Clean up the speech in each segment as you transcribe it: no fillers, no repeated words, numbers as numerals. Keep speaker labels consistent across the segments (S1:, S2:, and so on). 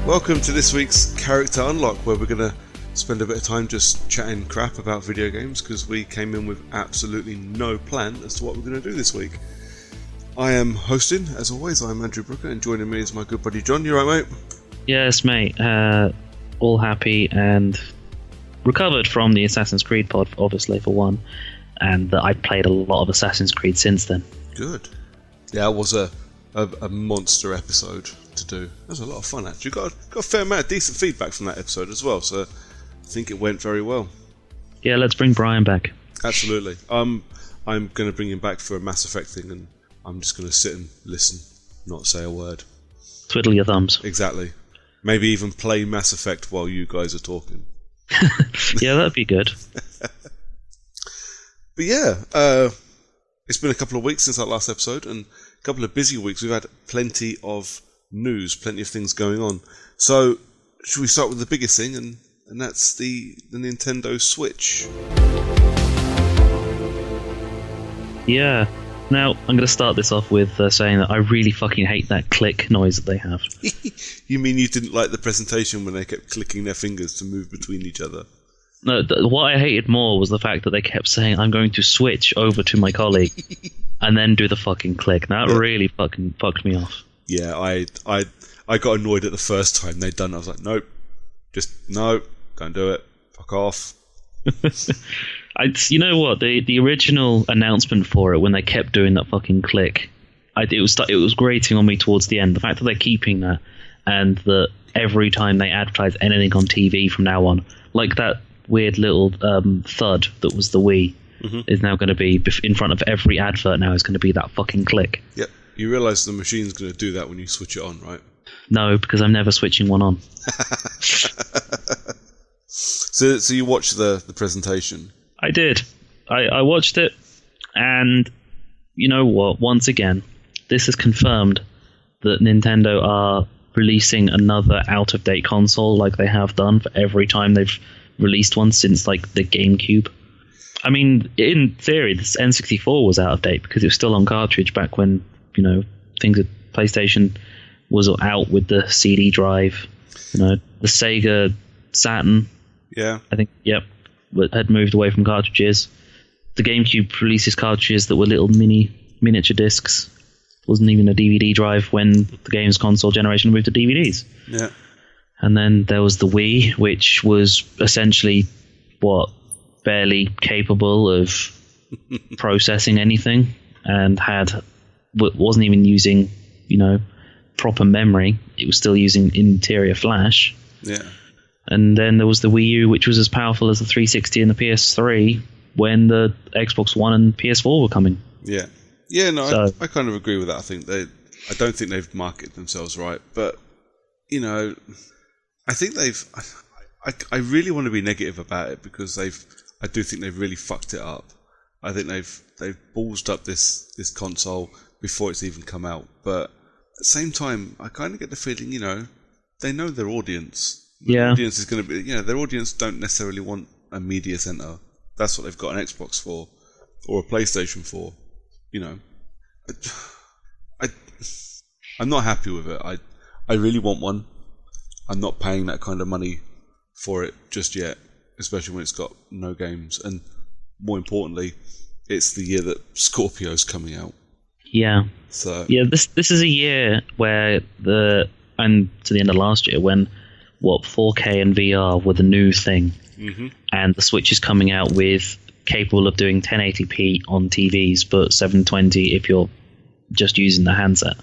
S1: Welcome to this week's Character Unlock, where we're going to spend a bit of time just chatting crap about video games because we came in with absolutely no plan as to what we're going to do this week. I am hosting, as always. I'm Andrew Brooker, and joining me is my good buddy John. You right, mate?
S2: Yes, mate. All happy and recovered from the Assassin's Creed pod, obviously, for one, and that I've played a lot of Assassin's Creed since then. Good.
S1: Yeah, it was a monster episode to do. It was a lot of fun, actually. Got a fair amount of decent feedback from that episode as well, so I think it went very well.
S2: Yeah, let's bring Brian back.
S1: Absolutely. I'm going to bring him back for a Mass Effect thing, and I'm just going to sit and listen, not say a word.
S2: Twiddle your thumbs.
S1: Exactly. Maybe even play Mass Effect while you guys are talking.
S2: Yeah, that'd be good.
S1: But yeah, it's been a couple of weeks since our last episode, and a couple of busy weeks. We've had plenty of news, plenty of things going on. So, should we start with the biggest thing, and that's the Nintendo Switch?
S2: Yeah. Now, I'm going to start this off with saying that I really fucking hate that click noise that they have.
S1: You mean you didn't like the presentation when they kept clicking their fingers to move between each other?
S2: No, what I hated more was the fact that they kept saying, I'm going to switch over to my colleague, and then do the fucking click. That really fucking fucked me off.
S1: Yeah, I got annoyed at the first time they'd done it. I was like, nope, no, don't do it. Fuck off.
S2: You know what? The original announcement for it, when they kept doing that fucking click, it was grating on me towards the end. The fact that they're keeping that, and that every time they advertise anything on TV from now on, like that weird little thud that was the Wii, is now going to be in front of every advert. Now is going to be that fucking click.
S1: Yep. You realise the machine's going to do that when you switch it on, right?
S2: No, because I'm never switching one on.
S1: So you watched the presentation?
S2: I did. I watched it, and you know what? Once again, this has confirmed that Nintendo are releasing another out-of-date console like they have done for every time they've released one since like the GameCube. I mean, in theory, this N64 was out of date because it was still on cartridge back when, things at PlayStation was out with the CD drive. The Sega Saturn.
S1: Yeah.
S2: I think, had moved away from cartridges. The GameCube releases cartridges that were little miniature discs. It wasn't even a DVD drive when the games console generation moved to DVDs.
S1: Yeah.
S2: And then there was the Wii, which was essentially barely capable of processing anything, and wasn't even using proper memory. It was still using interior flash.
S1: Yeah. And
S2: then there was the Wii U, which was as powerful as the 360 and the PS3 when the Xbox One and PS4 were coming.
S1: Yeah. Yeah, no, I kind of agree with that. I don't think they've marketed themselves right, but I think I really want to be negative about it because I do think they've really fucked it up. I think they've ballsed up this console before it's even come out. But at the same time, I kind of get the feeling, they know their audience. Their audience is going to be, their audience don't necessarily want a media center. That's what they've got an Xbox for, or a PlayStation for. I'm not happy with it. I really want one. I'm not paying that kind of money for it just yet, especially when it's got no games. And more importantly, it's the year that Scorpio's coming out.
S2: Yeah.
S1: So
S2: this is a year where and to the end of last year when 4K and VR were the new thing, and the Switch is coming out with capable of doing 1080p on TVs, but 720 if you're just using the handset.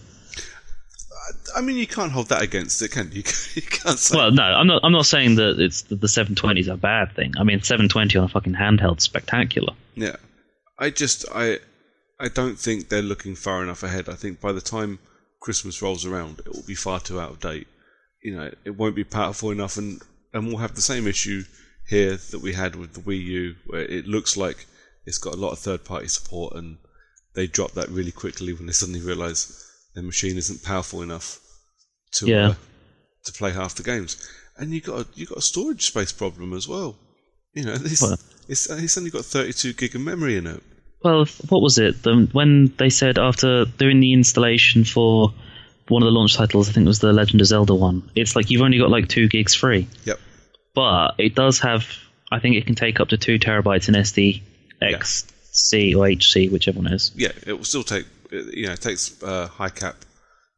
S1: I mean, you can't hold that against it, can you? You can't say.
S2: Well, no, I'm not saying that the 720 is a bad thing. I mean, 720 on a fucking handheld is spectacular.
S1: Yeah, I don't think they're looking far enough ahead. I think by the time Christmas rolls around, it will be far too out of date. It won't be powerful enough, and we'll have the same issue here that we had with the Wii U, where it looks like it's got a lot of third-party support, and they drop that really quickly when they suddenly realise their machine isn't powerful enough to play half the games. And you got a storage space problem as well. It's only got 32 gig of memory in it.
S2: Well, what was it? When they said after doing the installation for one of the launch titles, I think it was the Legend of Zelda one. It's like you've only got like 2 gigs free.
S1: Yep.
S2: But it does have, I think it can take up to 2 terabytes in SDXC or HC, whichever one it is.
S1: Yeah, it will still take, it takes high cap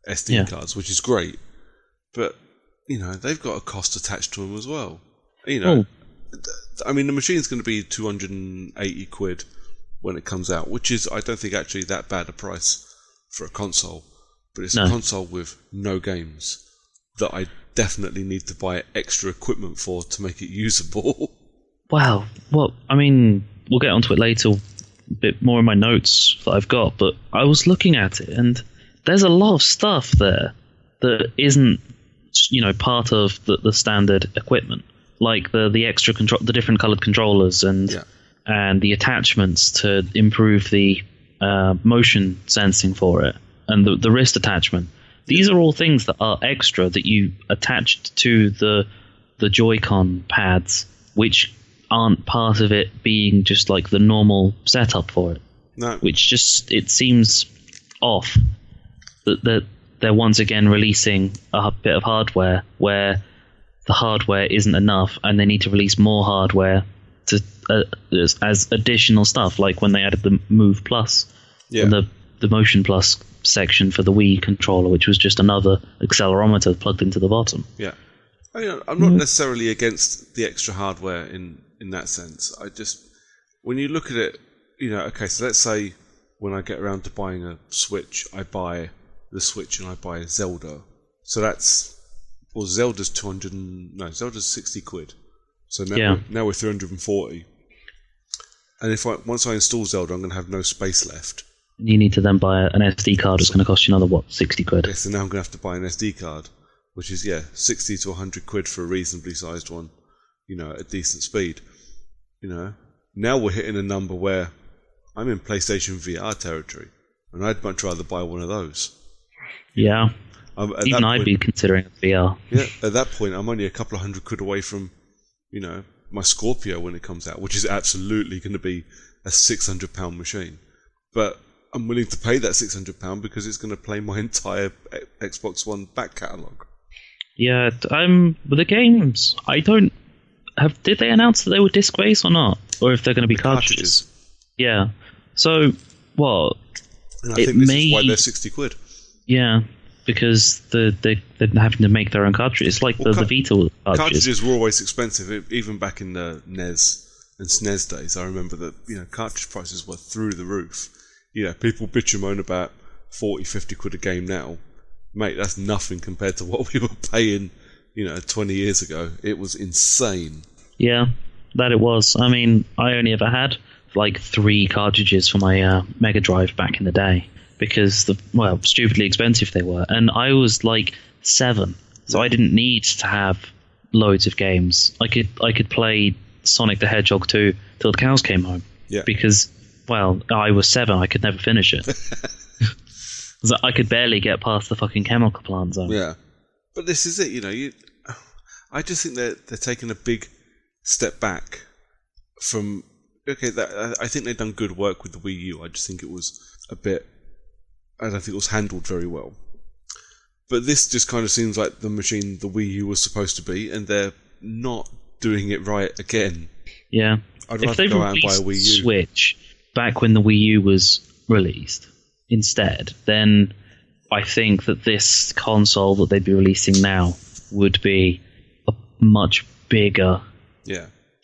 S1: SD cards, which is great. But, they've got a cost attached to them as well. I mean, the machine's going to be 280 quid when it comes out, which is, I don't think, actually that bad a price for a console. But it's a console with no games that I definitely need to buy extra equipment for to make it usable.
S2: Wow. Well, I mean, we'll get onto it later, a bit more in my notes that I've got, but I was looking at it, and there's a lot of stuff there that isn't, part of the standard equipment. Like the extra control, the different colored controllers, and the attachments to improve the motion sensing for it, and the wrist attachment. These are all things that are extra that you attached to the Joy-Con pads, which aren't part of it being just like the normal setup for it.
S1: No.
S2: Which just, it seems off that they're once again releasing a bit of hardware where the hardware isn't enough, and they need to release more hardware to as additional stuff, like when they added the Move Plus and the Motion Plus section for the Wii controller, which was just another accelerometer plugged into the bottom.
S1: Yeah, I'm not necessarily against the extra hardware in that sense. I just, when you look at it, okay, so let's say when I get around to buying a Switch, I buy the Switch and I buy Zelda. So that's, well, Zelda's 60 quid. So now we're 340. And once I install Zelda, I'm going to have no space left.
S2: You need to then buy an SD card. It's going to cost you another, 60 quid?
S1: Yes, so now I'm going to have to buy an SD card, which is, 60 to 100 quid for a reasonably sized one, at a decent speed. Now we're hitting a number where I'm in PlayStation VR territory, and I'd much rather buy one of those.
S2: Yeah. Even I'd be considering VR.
S1: Yeah, at that point, I'm only a couple of hundred quid away from, my Scorpio when it comes out, which is absolutely going to be a £600 machine. But I'm willing to pay that £600 because it's going to play my entire Xbox One back catalogue. Yeah,
S2: with the games, I don't have. Did they announce that they were disc-based or not, or if they're going to be cartridges? Yeah. So, well,
S1: and I think this is why they're 60 quid.
S2: Yeah, because they're having to make their own cartridges. It's like the Vita cartridges.
S1: Cartridges were always expensive, even back in the NES and SNES days. I remember that cartridge prices were through the roof. People bitch and moan about 40, 50 quid a game now. Mate, that's nothing compared to what we were paying, 20 years ago. It was insane. Yeah, that it was. I mean, I only ever had like 3 cartridges for my Mega Drive back in the day because stupidly expensive they were. And I was like 7, so I didn't need to have loads of games. I could play Sonic the Hedgehog 2 till the cows came home. Yeah. Because, I was 7, I could never finish it. I could barely get past the fucking chemical plant zone. Yeah. But this is it, I just think they're taking a big step back from... Okay, I think they've done good work with the Wii U. I just think it was a bit... I don't think it was handled very well. But this just kind of seems like the machine the Wii U was supposed to be, and they're not doing it right again. Yeah. I'd rather go out and buy a Wii U. Switch back when the Wii U was released instead, then I think that this console that they'd be releasing now would be a much bigger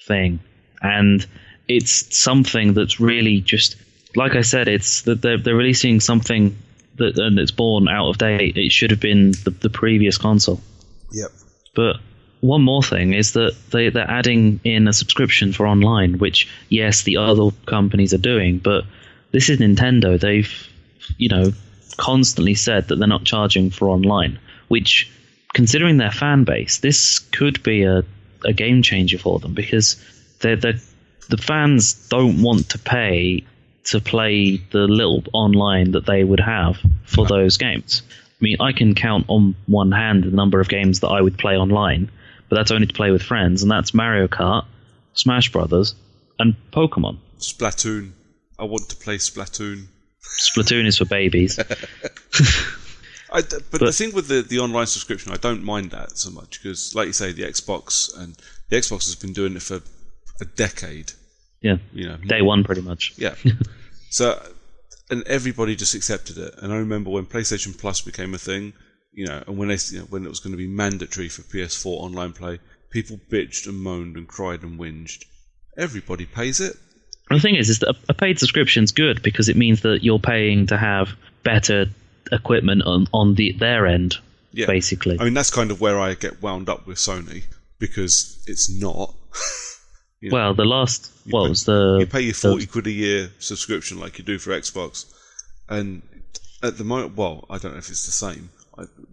S1: thing. And it's something that's really just, like I said, it's that they're releasing something and it's born out of date. It should have been the previous console. Yep. But one more thing is that they're adding in a subscription for online, which, yes, the other companies are doing, but this is Nintendo. They've, constantly said that they're not charging for online, which, considering their fan base, this could be a game changer for them, because the fans don't want to pay to play the little online that they would have for those games. I mean, I can count on one hand the number of games that I would play online, but that's only to play with friends, and that's Mario Kart, Smash Brothers, and Pokemon. Splatoon. I want to play Splatoon. Splatoon is for babies. But the thing with the online subscription, I don't mind that so much because, like you say, the Xbox has been doing it for a decade.
S2: Yeah, day one pretty much.
S1: Yeah. So, and everybody just accepted it. And I remember when PlayStation Plus became a thing, and when when it was going to be mandatory for PS4 online play, people bitched and moaned and cried and whinged. Everybody pays it.
S2: And the thing is that a paid subscription's good because it means that you're paying to have better equipment on their end, basically.
S1: I mean, that's kind of where I get wound up with Sony because it's not.
S2: Well,
S1: you pay your 40 quid a year subscription like you do for Xbox, and at the moment, well, I don't know if it's the same.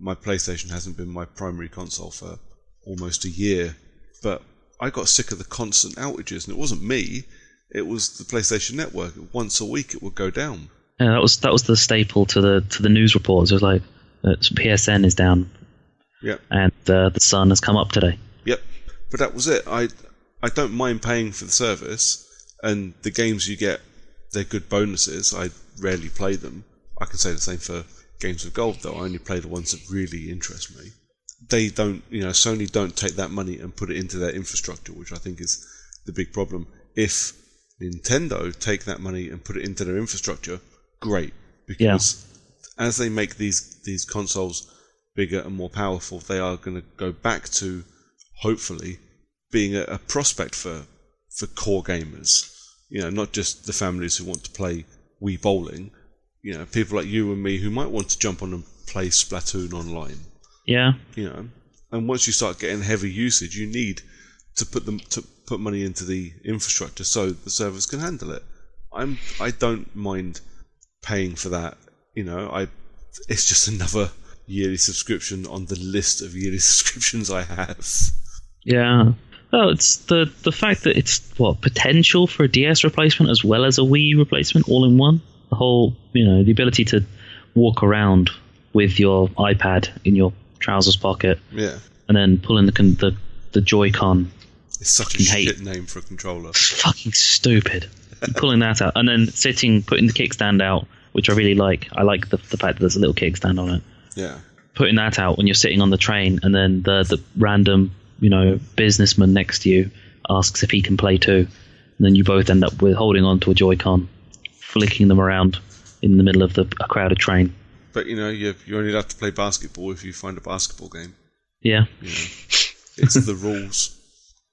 S1: My PlayStation hasn't been my primary console for almost a year, but I got sick of the constant outages, and it wasn't me. It was the PlayStation Network. Once a week, it would go down.
S2: Yeah, that was the staple to the news reports. It was like PSN is down.
S1: Yep.
S2: And the sun has come up today.
S1: Yep. But that was it. I don't mind paying for the service, and the games you get, they're good bonuses. I rarely play them. I can say the same for games of gold, though. I only play the ones that really interest me. They don't, Sony don't take that money and put it into their infrastructure, which I think is the big problem. If Nintendo take that money and put it into their infrastructure, great, because as they make these consoles bigger and more powerful, they are going to go back to, hopefully, being a prospect for core gamers. Not just the families who want to play Wii Bowling. People like you and me who might want to jump on and play Splatoon online. Yeah. And once you start getting heavy usage, you need to put money into the infrastructure so the servers can handle it. I don't mind paying for that. It's just another yearly subscription on the list of yearly subscriptions I have.
S2: Yeah. Oh, it's the fact that it's potential for a DS replacement as well as a Wii U replacement all in one. The whole, the ability to walk around with your iPad in your trousers pocket.
S1: Yeah.
S2: And then pulling the Joy-Con.
S1: It's such a shit name for a controller.
S2: It's fucking stupid. Pulling that out and then putting the kickstand out, which I really like. I like the fact that there's a little kickstand on it.
S1: Yeah.
S2: Putting that out when you're sitting on the train, and then the random businessman next to you asks if he can play too, and then you both end up with holding on to a Joy-Con, flicking them around in the middle of a crowded train.
S1: But you only have to play basketball if you find a basketball game.
S2: Yeah.
S1: It's the rules.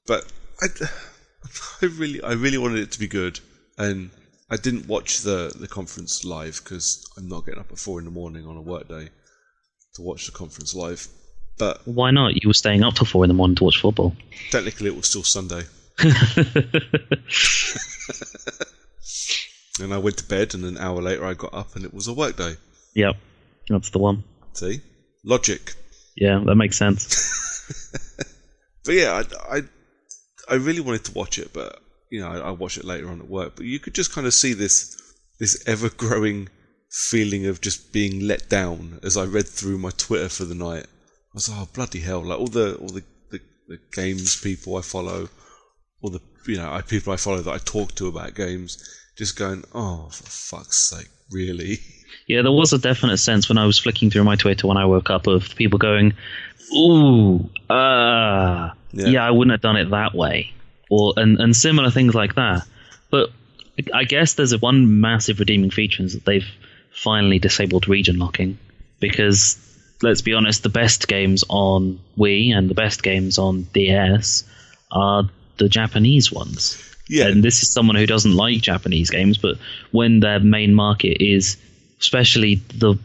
S1: But I really wanted it to be good, and I didn't watch the conference live because I'm not getting up at 4 a.m. on a work day to watch the conference live. But
S2: why not? You were staying up till 4 a.m. to watch football.
S1: Technically, it was still Sunday. And I went to bed, and an hour later I got up, and it was a work day.
S2: Yep, that's the one.
S1: See? Logic.
S2: Yeah, that makes sense.
S1: But yeah, I really wanted to watch it, but I watched it later on at work. But you could just kind of see this ever-growing feeling of just being let down as I read through my Twitter for the night. I was like, oh bloody hell! Like all the games people I follow, all the people I follow that I talk to about games, just going, oh for fuck's sake, really?
S2: Yeah, there was a definite sense when I was flicking through my Twitter when I woke up of people going, ooh, yeah, I wouldn't have done it that way, or and similar things like that. But I guess there's one massive redeeming feature is that they've finally disabled region locking, because let's be honest, the best games on Wii and the best games on DS are the Japanese ones.
S1: Yeah.
S2: And this is someone who doesn't like Japanese games, but when their main market is, especially the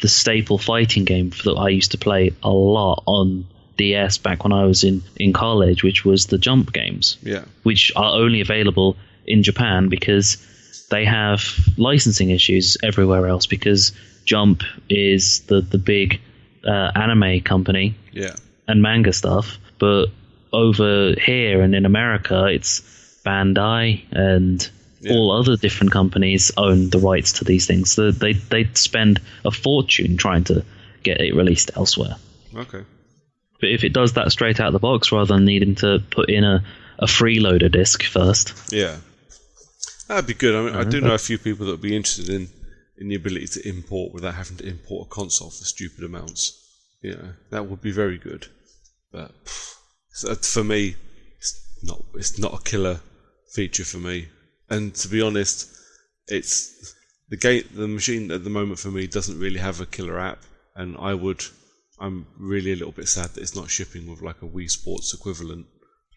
S2: staple fighting game that I used to play a lot on DS back when I was in college, which was the Jump games.
S1: Yeah. Which
S2: are only available in Japan because they have licensing issues everywhere else, because Jump is the big anime company, and manga stuff, but over here and in America it's Bandai and all other different companies own the rights to these things, so they spend a fortune trying to get it released elsewhere.
S1: Okay.
S2: But if it does that straight out of the box rather than needing to put in a freeloader disc first,
S1: that'd be good. I mean, I do know a few people that would be interested in the ability to import without having to import a console for stupid amounts. That would be very good. But for me, it's not a killer feature for me. And to be honest, it's the machine at the moment for me doesn't really have a killer app, and I'm really a little bit sad that it's not shipping with like a Wii Sports equivalent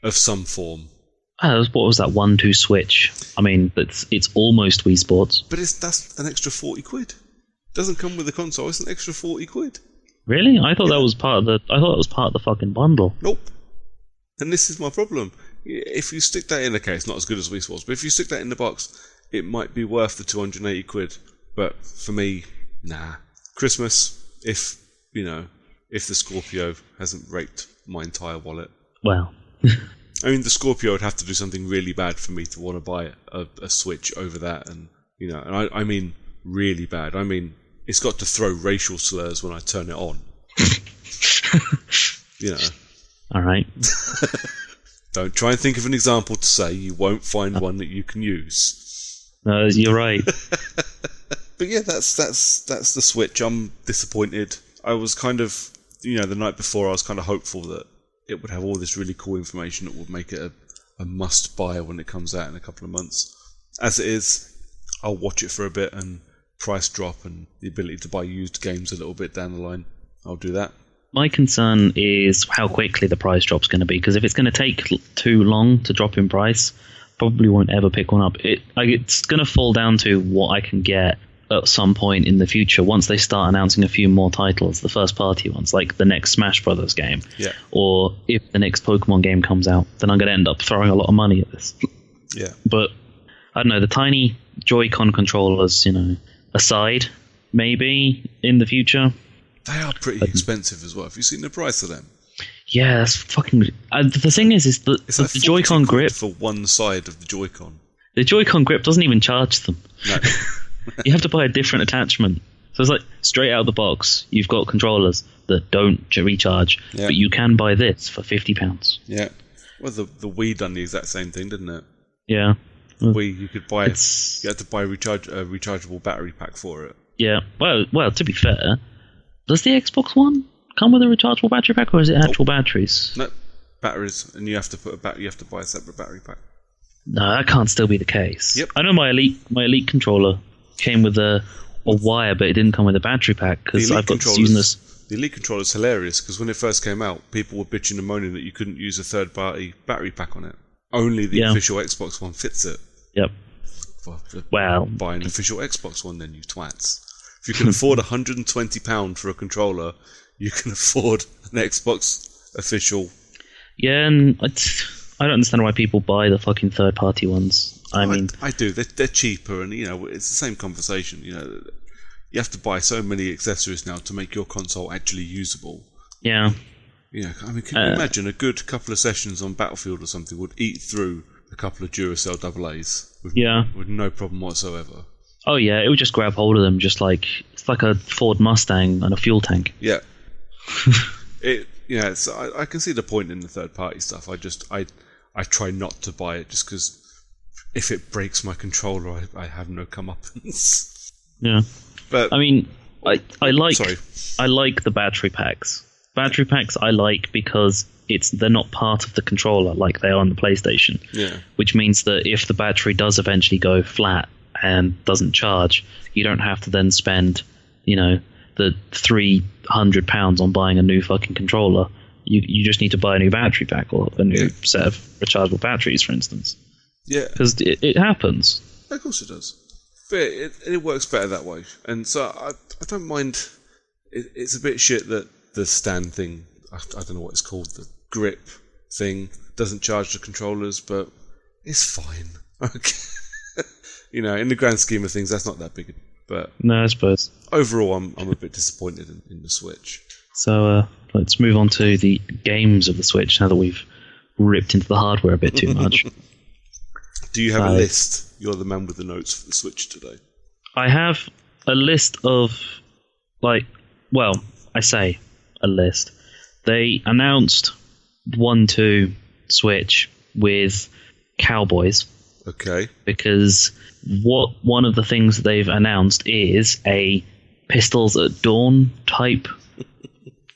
S1: of some form.
S2: What was that 1-2 Switch? I mean, it's almost Wii Sports.
S1: But that's an extra 40 quid. Doesn't come with the console. It's an extra 40 quid.
S2: Really? I thought that was part of the fucking bundle.
S1: Nope. And this is my problem. If you stick that in, okay, it's not as good as Wii Sports, but if you stick that in the box, it might be worth the 280 quid. But for me, nah. Christmas, if the Scorpio hasn't raped my entire wallet.
S2: Well.
S1: I mean, the Scorpio would have to do something really bad for me to want to buy a Switch over that, and I mean really bad. I mean, it's got to throw racial slurs when I turn it on.
S2: All right.
S1: Don't try and think of an example to say. You won't find one that you can use.
S2: No, you're right.
S1: But yeah, that's the Switch. I'm disappointed. I was kind of, the night before, I was kind of hopeful that it would have all this really cool information that would make it a must-buy when it comes out in a couple of months. As it is, I'll watch it for a bit, and price drop and the ability to buy used games a little bit down the line, I'll do that.
S2: My concern is how quickly the price drop's going to be, because if it's going to take too long to drop in price, probably won't ever pick one up. It's going to fall down to what I can get at some point in the future once they start announcing a few more titles, the first party ones, like the next Smash Brothers game.
S1: Yeah.
S2: Or if the next Pokemon game comes out, then I'm going to end up throwing a lot of money at this.
S1: Yeah.
S2: But I don't know, the tiny Joy-Con controllers, aside, maybe in the future.
S1: They are pretty expensive as well. Have you seen the price of them?
S2: Yeah, that's fucking. The thing is the Joy-Con grip
S1: for one side of the Joy-Con.
S2: The Joy-Con grip doesn't even charge them.
S1: No.
S2: You have to buy a different attachment. So it's like straight out of the box, you've got controllers that don't recharge, but you can buy this for £50.
S1: Yeah. Well, the Wii done the exact same thing, didn't it?
S2: Yeah.
S1: Wii, you could buy. You had to buy a rechargeable battery pack for it.
S2: Yeah. Well. To be fair, does the Xbox One come with a rechargeable battery pack, or is it actual batteries?
S1: No, batteries, and you have to You have to buy a separate battery pack.
S2: No, that can't still be the case.
S1: Yep.
S2: I know my Elite controller came with a wire, but it didn't come with a battery pack because I've got using this.
S1: The Elite controller is hilarious because when it first came out, people were bitching and moaning that you couldn't use a third-party battery pack on it. Only the official Xbox One fits it.
S2: Yep.
S1: Well, buy an official Xbox One then, you twats. If you can afford £120 for a controller, you can afford an Xbox official.
S2: Yeah, and I don't understand why people buy the fucking third-party ones.
S1: I do. They're cheaper, and it's the same conversation. You have to buy so many accessories now to make your console actually usable.
S2: Yeah.
S1: Can you imagine a good couple of sessions on Battlefield or something would eat through a couple of Duracell AA's with no problem whatsoever.
S2: Oh yeah, it would just grab hold of them, just like it's like a Ford Mustang and a fuel tank.
S1: Yeah. So I can see the point in the third-party stuff. I try not to buy it just because if it breaks my controller, I have no comeuppance.
S2: Yeah.
S1: But
S2: I mean, I like the battery packs. Battery packs I like because they're not part of the controller like they are on the PlayStation.
S1: Yeah.
S2: Which means that if the battery does eventually go flat and doesn't charge, you don't have to then spend, the £300 on buying a new fucking controller. You just need to buy a new battery pack or a new set of rechargeable batteries, for instance.
S1: Yeah.
S2: Because it happens.
S1: Of course it does. But it works better that way. And so I don't mind. It's a bit shit that the stand thing, I don't know what it's called, the grip thing, doesn't charge the controllers, but it's fine. In the grand scheme of things, that's not that big. But
S2: no, I suppose.
S1: Overall, I'm a bit disappointed in the Switch.
S2: So let's move on to the games of the Switch now that we've ripped into the hardware a bit too much.
S1: Do you have a list? You're the man with the notes for the Switch today.
S2: I have a list of, I say a list. They announced 1-2 Switch with Cowboys.
S1: Okay.
S2: Because one of the things that they've announced is a Pistols at Dawn type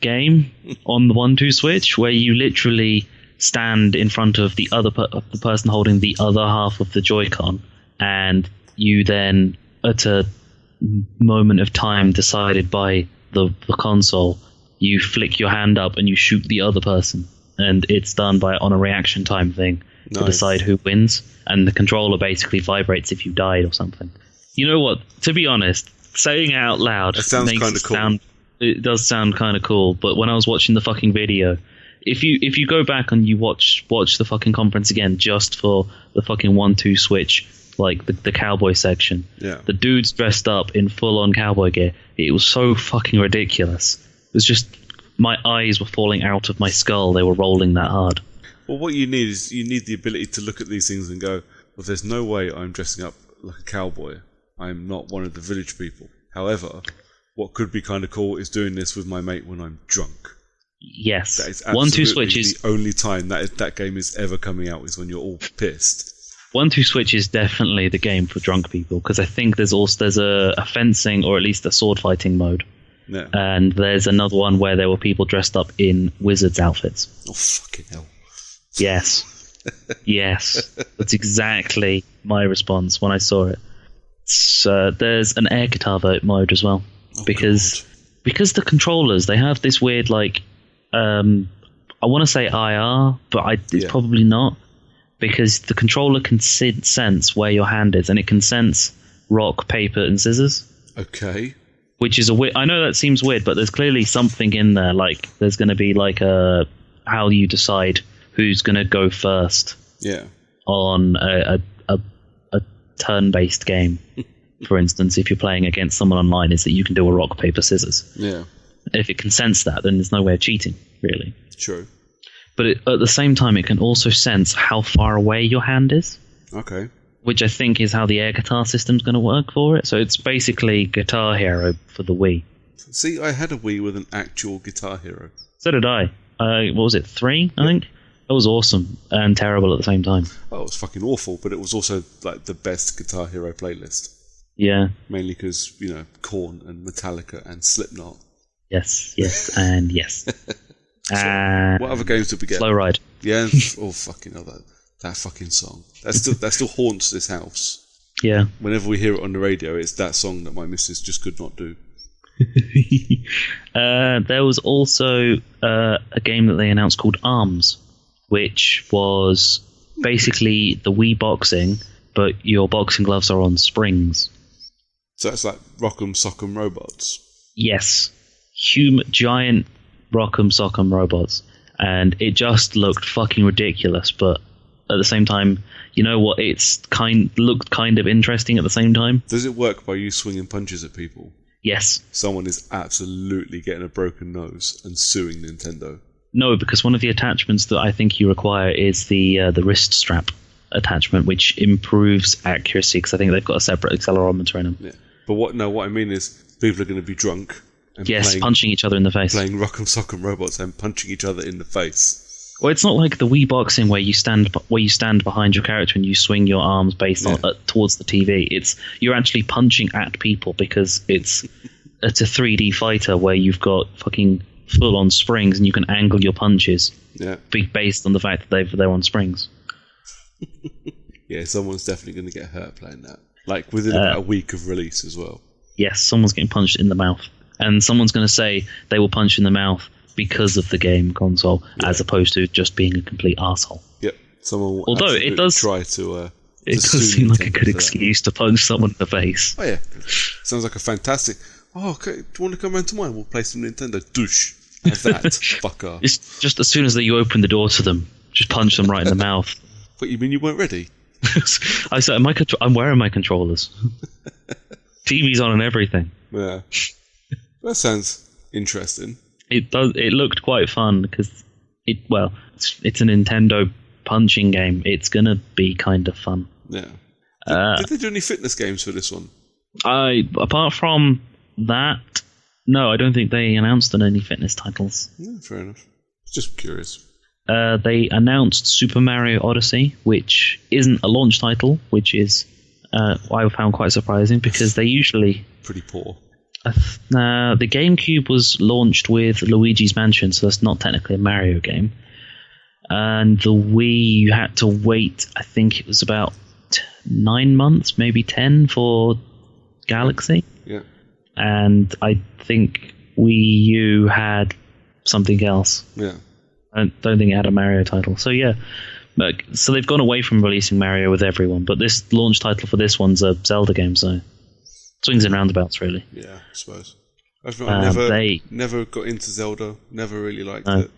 S2: game on the 1-2 Switch, where you literally stand in front of the the person holding the other half of the Joy-Con, and you then, at a moment of time decided by the console, you flick your hand up and you shoot the other person, and it's done on a reaction time thing to decide who wins, and the controller basically vibrates if you died or something. You know what? To be honest, saying it out loud
S1: makes it cool.
S2: It does sound kind of cool, but when I was watching the fucking video, if you go back and you watch the fucking conference again just for the fucking 1-2 Switch, like the cowboy section, the dude's dressed up in full-on cowboy gear. It was so fucking ridiculous. It was just, my eyes were falling out of my skull. They were rolling that hard.
S1: Well, what you need is the ability to look at these things and go, well, there's no way I'm dressing up like a cowboy. I'm not one of the village people. However, what could be kind of cool is doing this with my mate when I'm drunk.
S2: Yes.
S1: That is
S2: 1-2 Switch is
S1: the only time that game is ever coming out, is when you're all pissed.
S2: 1-2 Switch is definitely the game for drunk people, because I think there's a fencing, or at least a sword fighting mode.
S1: Yeah.
S2: And there's another one where there were people dressed up in wizards' outfits.
S1: Oh, fucking hell.
S2: Yes. Yes. That's exactly my response when I saw it. So there's an air guitar mode as well. Because the controllers, they have this weird, like, I want to say IR, but it's probably not. Because the controller can sense where your hand is, and it can sense rock, paper, and scissors.
S1: Okay.
S2: Which is I know that seems weird, but there's clearly something in there. Like, there's going to be like how you decide who's going to go first.
S1: Yeah.
S2: On a turn-based game, for instance, if you're playing against someone online, is that you can do a rock, paper, scissors.
S1: Yeah.
S2: If it can sense that, then there's no way of cheating, really.
S1: True.
S2: But at the same time, it can also sense how far away your hand is.
S1: Okay.
S2: Which I think is how the air guitar system's going to work for it. So it's basically Guitar Hero for the Wii.
S1: See, I had a Wii with an actual Guitar Hero.
S2: So did I. What was it, 3, I think? It was awesome and terrible at the same time.
S1: Oh, it was fucking awful, but it was also like the best Guitar Hero playlist.
S2: Yeah.
S1: Mainly because, Korn and Metallica and Slipknot.
S2: Yes, and yes.
S1: So, what other games did we get?
S2: Slow Ride.
S1: Yeah. Oh, fucking hell, that fucking song. That still haunts this house.
S2: Yeah.
S1: Whenever we hear it on the radio, it's that song that my missus just could not do.
S2: There was also a game that they announced called Arms, which was basically the Wii boxing, but your boxing gloves are on springs.
S1: So that's like Rock'em Sock'em Robots.
S2: Yes. Giant Rock'em Sock'em robots. And it just looked fucking ridiculous, but at the same time, you know what? Looked kind of interesting at the same time.
S1: Does it work by you swinging punches at people?
S2: Yes.
S1: Someone is absolutely getting a broken nose and suing Nintendo.
S2: No, because one of the attachments that I think you require is the wrist strap attachment, which improves accuracy, because I think they've got a separate accelerometer in them.
S1: Yeah. But what I mean is, people are going to be drunk and
S2: punching each other in the face.
S1: Playing Rock'em Sock'em Robots and punching each other in the face.
S2: Well, it's not like the Wii boxing where you stand behind your character and you swing your arms towards the TV. You're actually punching at people, because it's a 3D fighter where you've got fucking full-on springs and you can angle your punches.
S1: Yeah.
S2: Based on the fact that they're on springs.
S1: Yeah, someone's definitely going to get hurt playing that. Like within about a week of release as well. Yes,
S2: someone's getting punched in the mouth, and someone's going to say they were punched in the mouth because of the game console, as opposed to just being a complete arsehole.
S1: Yep. Someone will
S2: it does
S1: try to.
S2: It does seem like a good excuse to punch someone in the face.
S1: Oh yeah, sounds like a fantastic. Oh, okay. Do you want to come round to mine? We'll play some Nintendo. Douche. Have that, fucker.
S2: It's just as soon as you open the door to them, just punch them right in the mouth.
S1: What, you mean you weren't ready?
S2: I said, I'm wearing my controllers. TV's on and everything.
S1: Yeah. That sounds interesting.
S2: It does. It looked quite fun because it's a Nintendo punching game. It's gonna be kind of fun.
S1: Yeah. Did they do any fitness games for this one?
S2: Apart from that, no, I don't think they announced any fitness titles.
S1: Yeah, fair enough. Just curious.
S2: they announced Super Mario Odyssey, which isn't a launch title, which is I found quite surprising because they usually
S1: pretty poor.
S2: The GameCube was launched with Luigi's Mansion, so that's not technically a Mario game. And the Wii, you had to wait, I think it was about 9 months, maybe 10, for Galaxy.
S1: Yeah.
S2: And I think Wii U had something else.
S1: Yeah.
S2: I don't think it had a Mario title. So yeah, so they've gone away from releasing Mario with everyone, but this launch title for this one's a Zelda game, so swings and roundabouts, really.
S1: Yeah, I suppose. I never got into Zelda, never really liked it.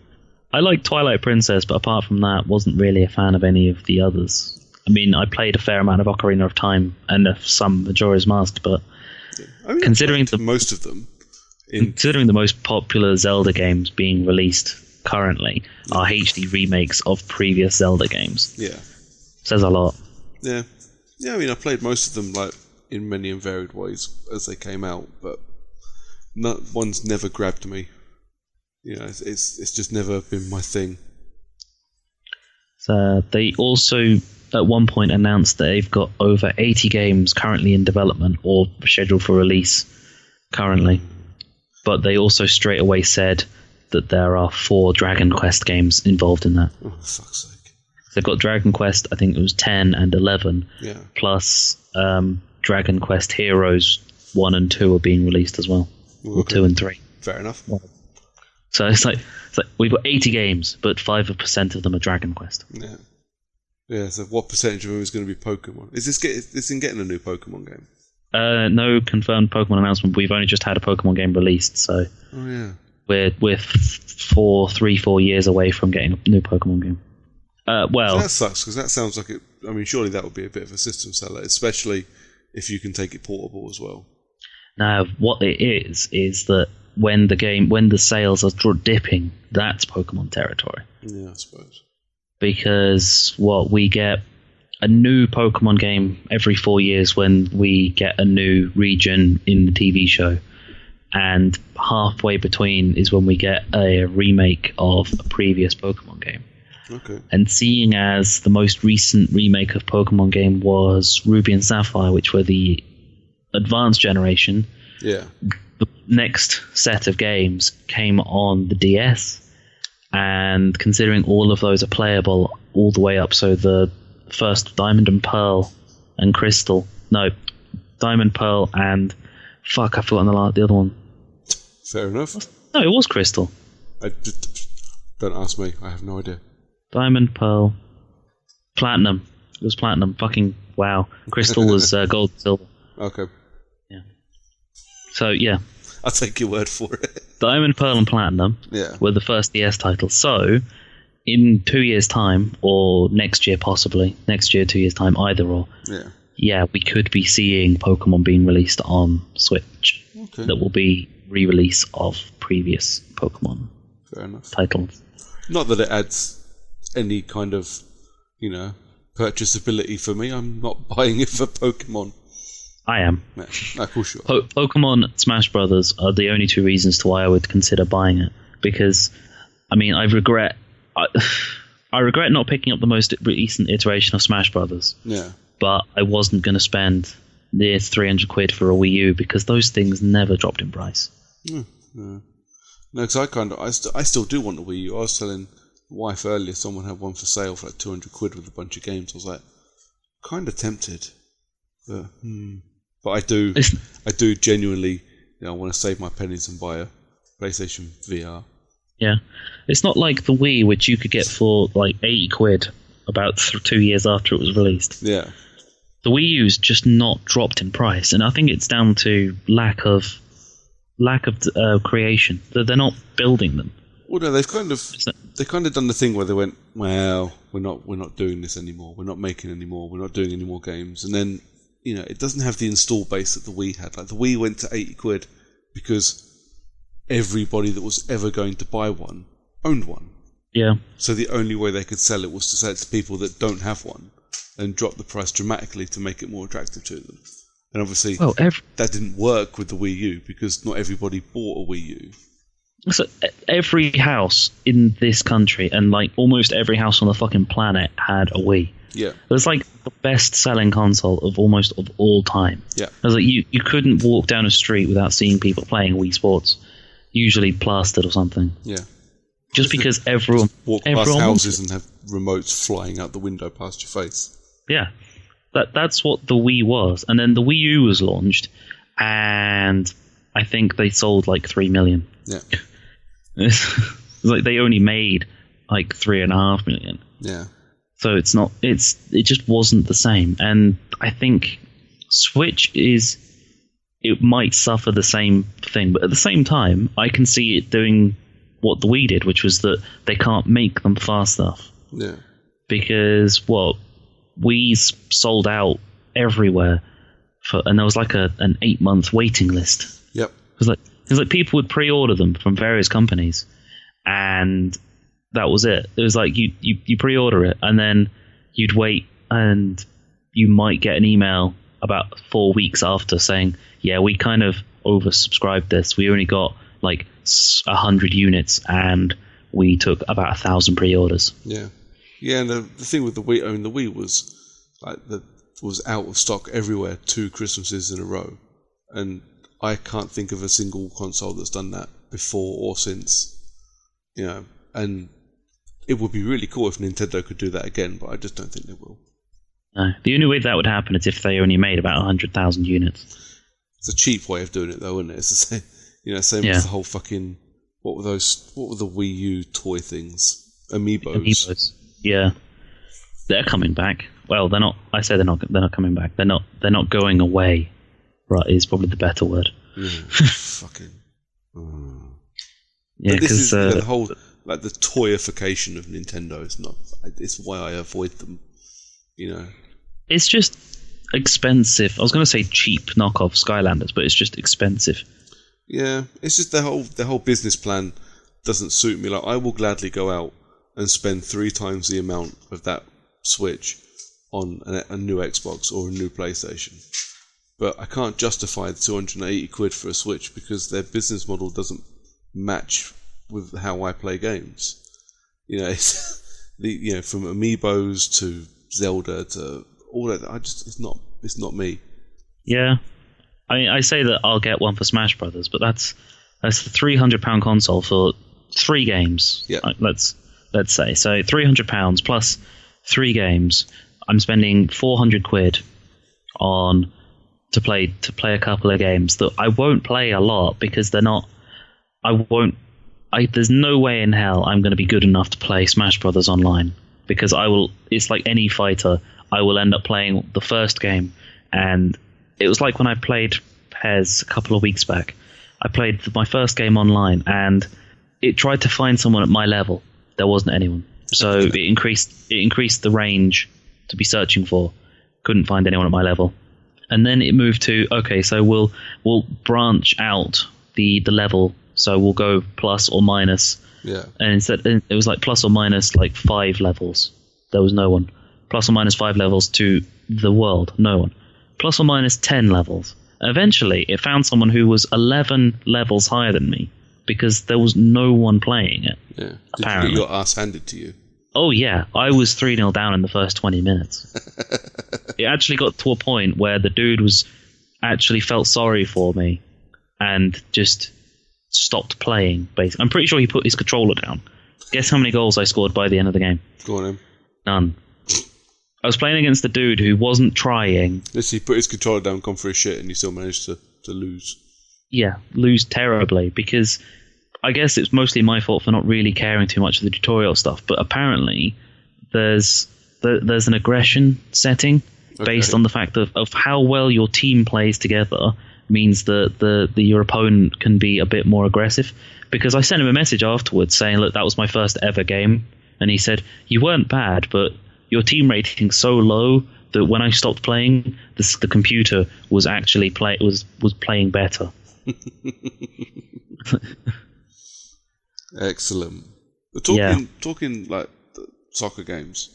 S2: I like Twilight Princess, but apart from that, wasn't really a fan of any of the others. I mean, I played a fair amount of Ocarina of Time and some Majora's Mask, but considering
S1: most of them,
S2: considering the most popular Zelda games being released currently are HD remakes of previous Zelda games.
S1: Yeah,
S2: says a lot.
S1: Yeah. I mean, I played most of them like in many and varied ways as they came out, but one's never grabbed me. You know, it's just never been my thing.
S2: So they also at one point announced that they've got over 80 games currently in development or scheduled for release currently. But they also straight away said that there are 4 Dragon Quest games involved in that.
S1: Oh, for fuck's sake.
S2: They've got Dragon Quest, I think it was 10 and 11, plus Dragon Quest Heroes 1 and 2 are being released as well.
S1: Okay.
S2: Or 2 and 3.
S1: Fair enough.
S2: So it's like we've got 80 games, but 5% of them are Dragon Quest.
S1: Yeah. Yeah, so what percentage of them is going to be Pokemon? Is this in getting a new Pokemon game?
S2: No confirmed Pokemon announcement. We've only just had a Pokemon game released, so we're 4 years away from getting a new Pokemon game. Well,
S1: that sucks because that sounds like it. I mean, surely that would be a bit of a system seller, especially if you can take it portable as well.
S2: Now, what it is that when the sales are dipping, that's Pokemon territory.
S1: Yeah, I suppose.
S2: Because we get a new Pokemon game every 4 years when we get a new region in the TV show, and halfway between is when we get a remake of a previous Pokemon game.
S1: Okay.
S2: And seeing as the most recent remake of Pokemon game was Ruby and Sapphire, which were the advanced generation,
S1: yeah,
S2: the next set of games came on the DS, and considering all of those are playable all the way up, so the first Diamond and Pearl and Crystal, no, Diamond, Pearl and fuck, I've forgotten the other one.
S1: Fair enough.
S2: No, it was Crystal.
S1: Don't ask me, I have no idea.
S2: Diamond, Pearl, Platinum. It was Platinum. Fucking wow. Crystal was gold, silver.
S1: Okay.
S2: Yeah. So yeah.
S1: I'll take your word for it.
S2: Diamond, Pearl, and Platinum were the first DS titles. So, in 2 years' time, or next year possibly, 2 years' time, either or, we could be seeing Pokemon being released on Switch.
S1: Okay.
S2: That will be re-release of previous Pokemon titles.
S1: Not that it adds any kind of, purchasability for me. I'm not buying it for Pokemon.
S2: I am.
S1: Yeah, of course you are.
S2: Pokemon Smash Brothers are the only 2 reasons to why I would consider buying it. Because, I mean, I regret not picking up the most recent iteration of Smash Brothers.
S1: Yeah.
S2: But I wasn't going to spend near £300 for a Wii U because those things never dropped in price.
S1: No, because I still do want a Wii U. I was telling the wife earlier, someone had one for sale for like £200 with a bunch of games. I was like, kind of tempted. But I do genuinely, want to save my pennies and buy a PlayStation VR.
S2: Yeah, it's not like the Wii, which you could get for like £80 about 2 years after it was released.
S1: Yeah,
S2: the Wii U's just not dropped in price, and I think it's down to lack of creation. They're not building them.
S1: Well, no, they've kind of done the thing where they went, well, we're not doing this anymore. We're not making any more. We're not doing any more games, and then. It doesn't have the install base that the Wii had. Like the Wii went to £80 because everybody that was ever going to buy one owned one.
S2: Yeah.
S1: So the only way they could sell it was to sell it to people that don't have one and drop the price dramatically to make it more attractive to them. And obviously that didn't work with the Wii U because not everybody bought a Wii U.
S2: So every house in this country and like almost every house on the fucking planet had a Wii.
S1: Yeah.
S2: It was like the best-selling console of all time.
S1: Yeah.
S2: It was like you couldn't walk down a street without seeing people playing Wii Sports, usually plastered or something.
S1: Yeah.
S2: Just because everyone
S1: walk past houses and have remotes flying out the window past your face.
S2: Yeah. That's what the Wii was. And then the Wii U was launched, and I think they sold like 3 million.
S1: Yeah.
S2: It's like they only made like 3.5 million.
S1: Yeah.
S2: So it just wasn't the same. And I think Switch it might suffer the same thing, but at the same time, I can see it doing what the Wii did, which was that they can't make them fast enough.
S1: Yeah.
S2: Because Wii's sold out everywhere, and there was like an 8-month waiting list.
S1: Yep.
S2: It was like people would pre-order them from various companies, and that was it. It was like you pre-order it, and then you'd wait, and you might get an email about 4 weeks after saying, yeah, we kind of oversubscribed this. We only got like 100 units, and we took about 1,000 pre-orders.
S1: Yeah. Yeah, and the thing with the Wii, I mean, the Wii was was out of stock everywhere 2 Christmases in a row, and I can't think of a single console that's done that before or since. You know, and it would be really cool if Nintendo could do that again, but I just don't think they will.
S2: No, the only way that would happen is if they only made about 100,000 units.
S1: It's a cheap way of doing it, though, isn't it? It's the same, same as the whole fucking what were the Wii U toy things? Amiibos.
S2: Yeah, they're coming back. Well, they're not. I say they're not. They're not coming back. They're not going away. Right, is probably the better word.
S1: Yeah, fucking.
S2: Yeah, because
S1: the whole like the toyification of Nintendo is not. It's why I avoid them.
S2: It's just expensive. I was going to say cheap knockoff Skylanders, but it's just expensive.
S1: Yeah, it's just their whole business plan doesn't suit me. Like, I will gladly go out and spend 3 times the amount of that Switch on a new Xbox or a new PlayStation. But I can't justify the 280 quid for a Switch because their business model doesn't match with how I play games. It's from Amiibos to Zelda to all that. It's not me.
S2: Yeah, I mean, I say that I'll get one for Smash Brothers, but that's the £300 console for 3 games.
S1: Yeah.
S2: Let's say so £300 plus 3 games. I'm spending 400 quid on to play a couple of games that I won't play a lot because they're not. There's no way in hell I'm going to be good enough to play Smash Brothers online because I will. It's like any fighter. I will end up playing the first game, and it was like when I played PES a couple of weeks back. I played my first game online, and it tried to find someone at my level. There wasn't anyone, so it increased the range to be searching for. Couldn't find anyone at my level, and then it moved to so we'll branch out the level, so we'll go plus or minus.
S1: Yeah, and
S2: instead it was like plus or minus like 5 levels. There was no one. Plus or minus 5 levels to the world. No one. Plus or minus 10 levels. Eventually, it found someone who was 11 levels higher than me because there was no one playing it.
S1: Yeah.
S2: Apparently.
S1: Did you get your ass handed to you?
S2: Oh, yeah. I was 3-0 down in the first 20 minutes. It actually got to a point where the dude actually felt sorry for me and just stopped playing, basically. I'm pretty sure he put his controller down. Guess how many goals I scored by the end of the game?
S1: Go on, then.
S2: None. I was playing against a dude who wasn't trying.
S1: He put his controller down, gone for his shit, and he still managed to lose.
S2: Yeah, lose terribly, because I guess it's mostly my fault for not really caring too much of the tutorial stuff, but apparently there's an aggression setting based on the fact of how well your team plays together means that your opponent can be a bit more aggressive. Because I sent him a message afterwards saying, look, that was my first ever game, and he said, you weren't bad, but your team rating's so low that when I stopped playing, the computer was actually was playing better.
S1: Excellent. Talking like soccer games,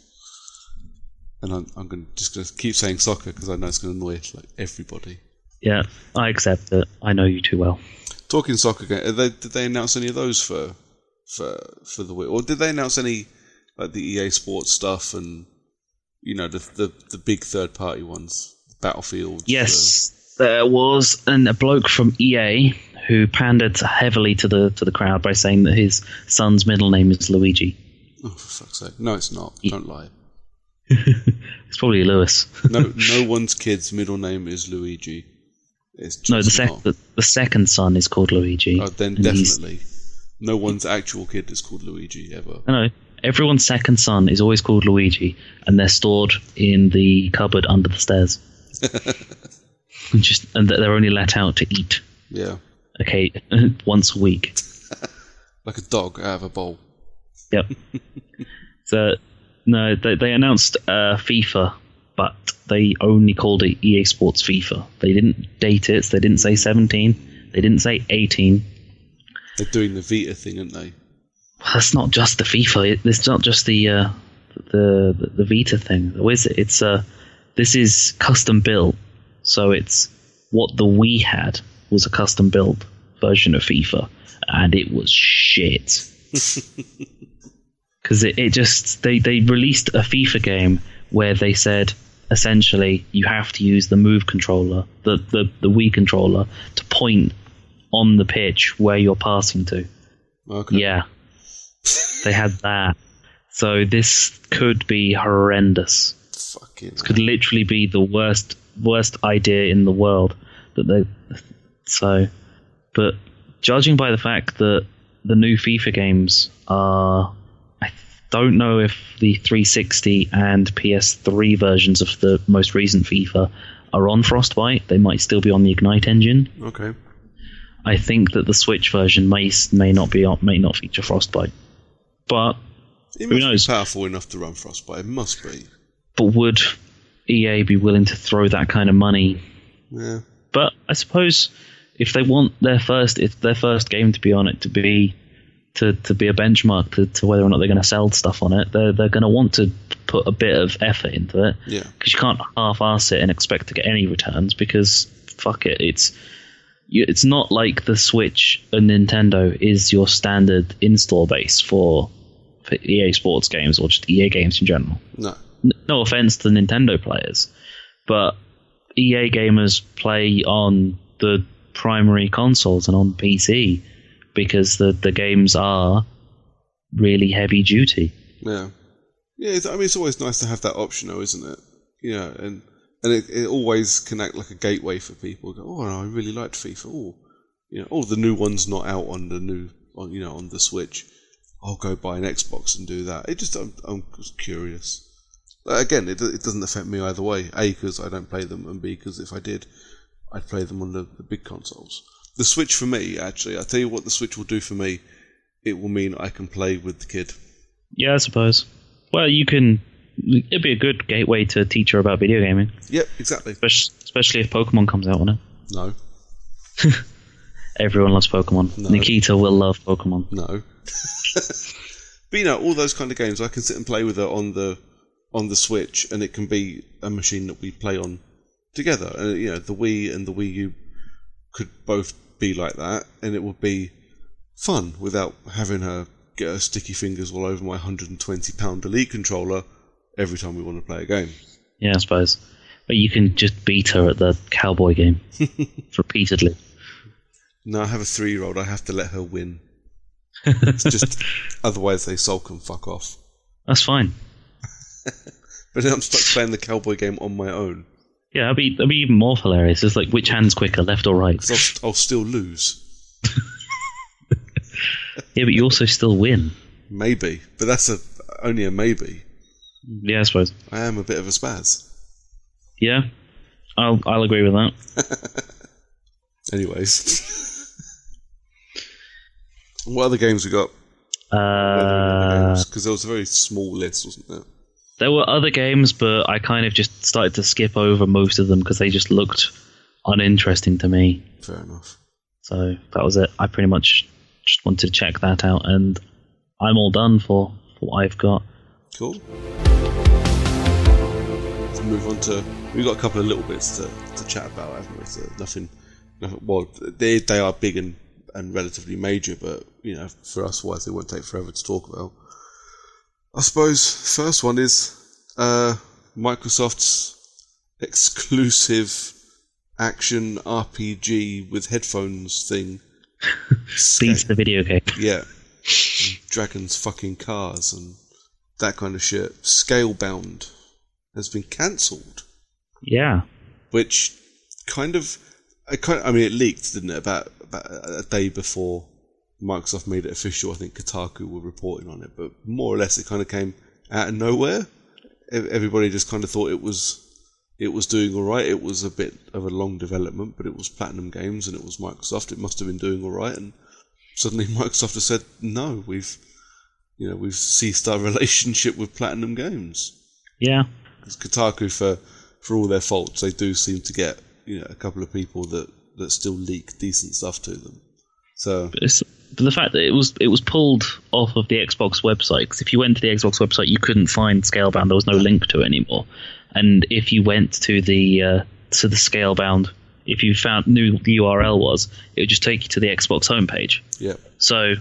S1: and I'm just going to keep saying soccer because I know it's going to annoy like everybody.
S2: Yeah, I accept it. I know you too well.
S1: Talking soccer game, did they announce any of those for the Wii, or did they announce any like the EA Sports stuff and the big third party ones, Battlefield?
S2: Yes, there was a bloke from EA who pandered heavily to the crowd by saying that his son's middle name is Luigi.
S1: Oh, for fuck's sake! No, it's not. Don't lie.
S2: It's probably Lewis.
S1: No one's kid's middle name is Luigi. It's just
S2: no, the second son is called Luigi.
S1: Oh, then definitely. No one's actual kid is called Luigi ever.
S2: No, everyone's second son is always called Luigi, and they're stored in the cupboard under the stairs. and they're only let out to eat.
S1: Yeah.
S2: Okay, once a week.
S1: Like a dog out of a bowl.
S2: Yep. So, no, they announced FIFA, but they only called it EA Sports FIFA. They didn't date it. So they didn't say 17. They didn't say 18.
S1: They're doing the Vita thing, aren't they?
S2: Well, that's not just the FIFA. It's not just the Vita thing. What is it? This is custom built. So it's what the Wii had was a custom built version of FIFA, and it was shit. Because they released a FIFA game where they said essentially you have to use the Move controller, the Wii controller, to point on the pitch where you're passing to.
S1: Okay.
S2: Yeah, they had that. So this could be horrendous.
S1: Fucking
S2: this could literally be the worst idea in the world. But judging by the fact that the new FIFA games are, I don't know if the 360 and PS3 versions of the most recent FIFA are on Frostbite. They might still be on the Ignite engine.
S1: Okay.
S2: I think that the Switch version may not feature Frostbite, but
S1: it
S2: who knows?
S1: Be powerful enough to run Frostbite. It must be.
S2: But would EA be willing to throw that kind of money?
S1: Yeah.
S2: But I suppose if they want their first game to be on it to be a benchmark to whether or not they're going to sell stuff on it, they're going to want to put a bit of effort into it.
S1: Yeah.
S2: Because you can't half-ass it and expect to get any returns, because fuck it, it's not like the Switch and Nintendo is your standard install base for EA Sports games or just EA games in general.
S1: No.
S2: No offense to Nintendo players, but EA gamers play on the primary consoles and on PC because the games are really heavy duty.
S1: Yeah. Yeah, it's always nice to have that option though, isn't it? Yeah, and it always can act like a gateway for people. Go, oh, no, I really liked FIFA. Oh, the new one's not out on on the Switch. I'll go buy an Xbox and do that. I'm just curious. Again, it doesn't affect me either way. A, because I don't play them, and B, because if I did, I'd play them on the big consoles. The Switch for me, actually, I'll tell you what the Switch will do for me. It will mean I can play with the kid.
S2: Yeah, I suppose. Well, it'd be a good gateway to teach her about video gaming.
S1: Yep, exactly.
S2: Especially if Pokemon comes out on it.
S1: No.
S2: Everyone loves Pokemon.
S1: No.
S2: Nikita will love Pokemon.
S1: No. But all those kind of games, I can sit and play with her on the Switch, and it can be a machine that we play on together. And the Wii and the Wii U could both be like that, and it would be fun without having her get her sticky fingers all over my £120 Elite controller every time we want to play a game.
S2: Yeah, I suppose. But you can just beat her at the cowboy game repeatedly.
S1: No, I have a 3-year-old. I have to let her win. It's just otherwise they sulk and fuck off.
S2: That's fine.
S1: But then I'm stuck playing the cowboy game on my own.
S2: Yeah, that'd be even more hilarious. It's like, which hand's quicker, left or right?
S1: 'Cause I'll still lose.
S2: Yeah, but you also still win.
S1: Maybe, but that's only a maybe.
S2: Yeah, I suppose.
S1: I am a bit of a spaz.
S2: Yeah, I'll agree with that.
S1: Anyways, what other games we got? Because there was a very small list, wasn't there?
S2: There were other games, but I kind of just started to skip over most of them because they just looked uninteresting to me.
S1: Fair enough.
S2: So that was it. I pretty much just wanted to check that out, and I'm all done for what I've got.
S1: Cool. Let's move on to... We've got a couple of little bits to chat about, haven't we? So nothing... Well, they are big and and relatively major, but for us wise they won't take forever to talk about. I suppose first one is Microsoft's exclusive action RPG with headphones thing.
S2: Beats the video game.
S1: Yeah. Dragons fucking cars and that kind of shit. Scalebound has been cancelled.
S2: Yeah.
S1: Which it leaked, didn't it? About a day before Microsoft made it official. I think Kotaku were reporting on it, but more or less it kind of came out of nowhere. Everybody just kind of thought it was doing all right. It was a bit of a long development, but it was Platinum Games and it was Microsoft. It must have been doing all right, and suddenly Microsoft has said, no, we've ceased our relationship with Platinum Games.
S2: Yeah.
S1: Because Kotaku, for all their faults, they do seem to get a couple of people that still leak decent stuff to them. So,
S2: but the fact that it was pulled off of the Xbox website, because if you went to the Xbox website, you couldn't find Scalebound. There was no link to it anymore. And if you went to the Scalebound, if you knew what the URL was, it would just take you to the Xbox homepage.
S1: Yeah.
S2: So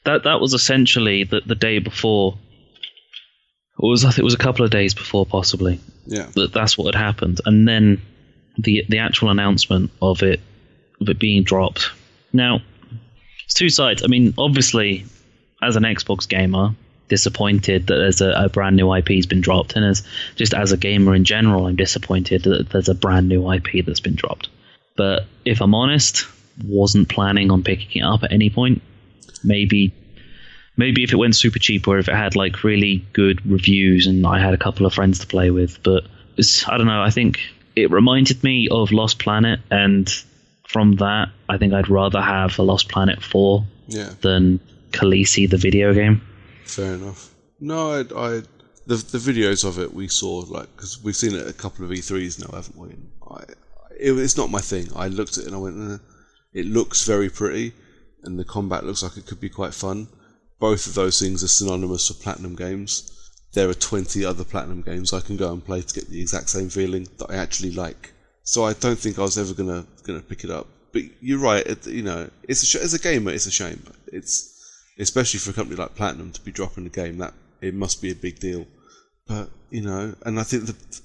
S2: that was essentially the day before. I think it was a couple of days before, possibly.
S1: Yeah.
S2: That's what had happened, and then the actual announcement of it being dropped. Now, it's two sides. I mean, obviously, as an Xbox gamer, disappointed that there's a brand new IP has been dropped, and as a gamer in general, I'm disappointed that there's a brand new IP that's been dropped. But if I'm honest, wasn't planning on picking it up at any point. Maybe if it went super cheap, or if it had like really good reviews and I had a couple of friends to play with. But I don't know. I think it reminded me of Lost Planet, and from that, I think I'd rather have a Lost Planet 4 than Khaleesi, the video game.
S1: Fair enough. No, the videos of it we saw, because we've seen it at a couple of E3s now, haven't we? It's not my thing. I looked at it and I went, it looks very pretty, and the combat looks like it could be quite fun. Both of those things are synonymous for Platinum Games. There are 20 other Platinum games I can go and play to get the exact same feeling that I actually like. So I don't think I was ever gonna pick it up. But you're right. As a gamer, it's a shame. It's especially for a company like Platinum to be dropping a game, that it must be a big deal. But and I think that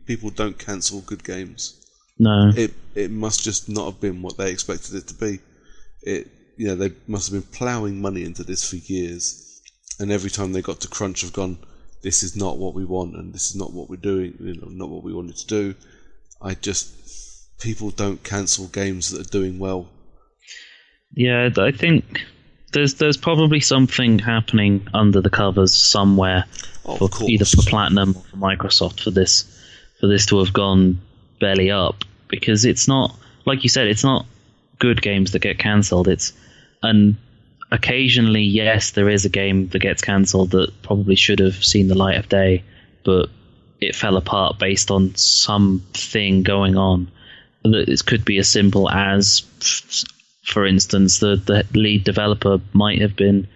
S1: people don't cancel good games.
S2: No,
S1: it must just not have been what they expected it to be. They must have been ploughing money into this for years, and every time they got to crunch, have gone, this is not what we want, and this is not what we're doing. Not what we wanted to do. People don't cancel games that are doing well.
S2: Yeah, I think there's probably something happening under the covers somewhere, either for Platinum or for Microsoft, for this to have gone belly up, because it's not, like you said, it's not good games that get cancelled. And occasionally, yes, there is a game that gets cancelled that probably should have seen the light of day, but it fell apart based on something going on. It could be as simple as, for instance, the lead developer might have been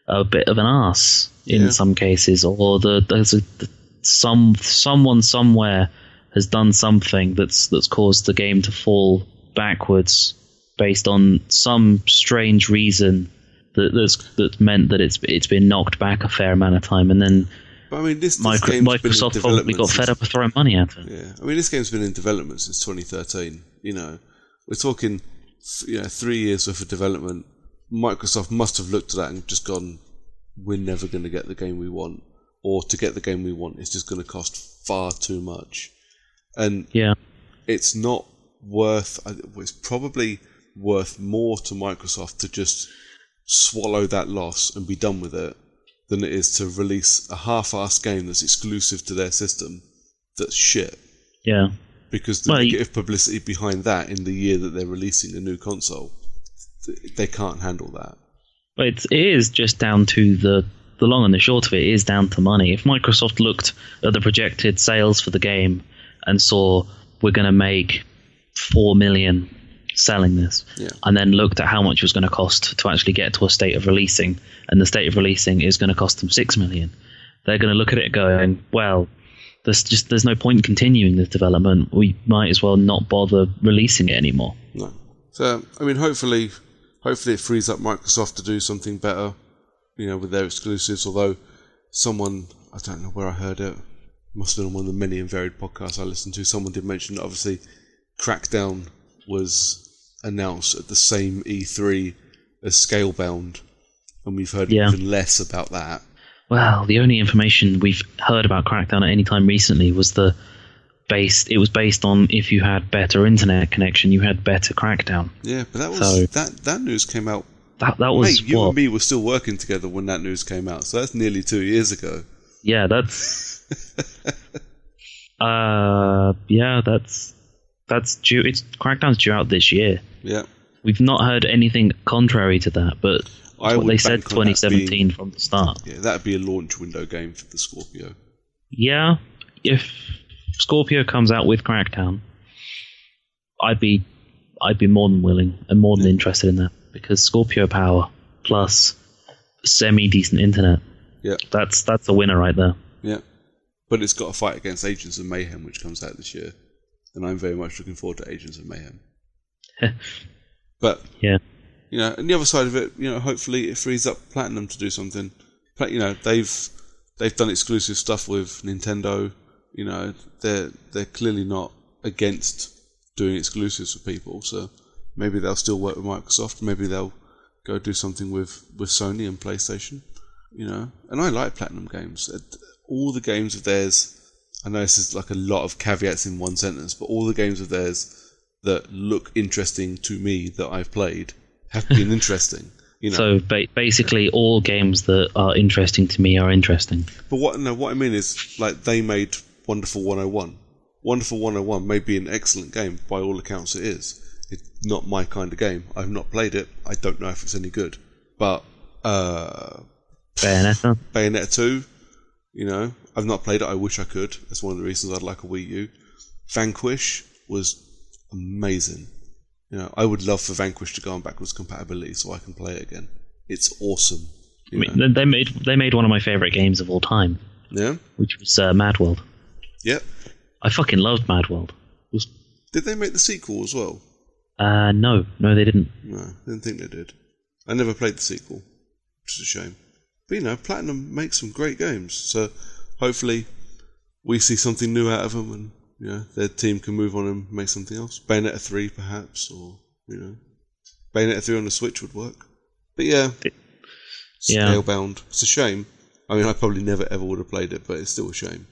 S2: a bit of an arse in some cases, or someone somewhere has done something that's caused the game to fall backwards based on some strange reason that meant that it's been knocked back a fair amount of time, and then Microsoft probably got fed up with throwing money at it.
S1: Yeah, I mean, this game's been in development since 2013. We're talking 3 years worth of development. Microsoft must have looked at that and just gone, we're never going to get the game we want, or to get the game we want, it's just going to cost far too much. And it's not worth. It's probably worth more to Microsoft to just swallow that loss and be done with it than it is to release a half-assed game that's exclusive to their system that's shit.
S2: Yeah.
S1: Because the negative publicity behind that in the year that they're releasing a new console, they can't handle that.
S2: But it is just down to the long and the short of it is down to money. If Microsoft looked at the projected sales for the game and saw we're going to make 4 million selling this, and then looked at how much it was going to cost to actually get to a state of releasing, and the state of releasing is going to cost them 6 million, they're going to look at it going, well, there's no point in continuing this development. We might as well not bother releasing it anymore.
S1: No. So, I mean, hopefully it frees up Microsoft to do something better, with their exclusives. Although someone, I don't know where I heard it, must have been on one of the many and varied podcasts I listened to, someone did mention that obviously Crackdown was announced at the same E3 as Scalebound, and we've heard even less about that.
S2: Well, the only information we've heard about Crackdown at any time recently was it was based on if you had better internet connection, you had better Crackdown.
S1: Yeah, but that news came out.
S2: That was
S1: you and me were still working together when that news came out, so that's nearly 2 years ago.
S2: Yeah, that's that's due. Crackdown's due out this year.
S1: Yeah,
S2: we've not heard anything contrary to that, but they said 2017 from the start.
S1: Yeah, that'd be a launch window game for the Scorpio.
S2: Yeah, if Scorpio comes out with Crackdown, I'd be more than willing and more than interested in that, because Scorpio power plus semi-decent internet.
S1: Yeah,
S2: that's a winner right there.
S1: Yeah, but it's got to fight against Agents of Mayhem, which comes out this year, and I'm very much looking forward to Agents of Mayhem. But
S2: yeah,
S1: and the other side of it, hopefully it frees up Platinum to do something. They've done exclusive stuff with Nintendo. They're clearly not against doing exclusives for people, so maybe they'll still work with Microsoft. Maybe they'll go do something with Sony and PlayStation. And I like Platinum games. All the games of theirs, I know this is like a lot of caveats in one sentence, but all the games of theirs that look interesting to me that I've played have been interesting.
S2: So basically, all games that are interesting to me are interesting.
S1: But what I mean is, like, they made Wonderful 101. Wonderful 101 may be an excellent game, by all accounts it is. It's not my kind of game. I've not played it. I don't know if it's any good. But Bayonetta 2, I've not played it. I wish I could. That's one of the reasons I'd like a Wii U. Vanquish was amazing. I would love for Vanquish to go on backwards compatibility so I can play it again. It's awesome.
S2: They made one of my favourite games of all time.
S1: Yeah?
S2: Which was Mad World.
S1: Yep.
S2: I fucking loved Mad World.
S1: Did they make the sequel as well?
S2: No, they didn't.
S1: No, I didn't think they did. I never played the sequel, which is a shame. But Platinum makes some great games, so hopefully we see something new out of them, and their team can move on and make something else. Bayonetta 3 perhaps, or Bayonetta 3 on the Switch would work. But Scalebound. It's a shame. I mean, I probably never ever would have played it, but it's still a shame.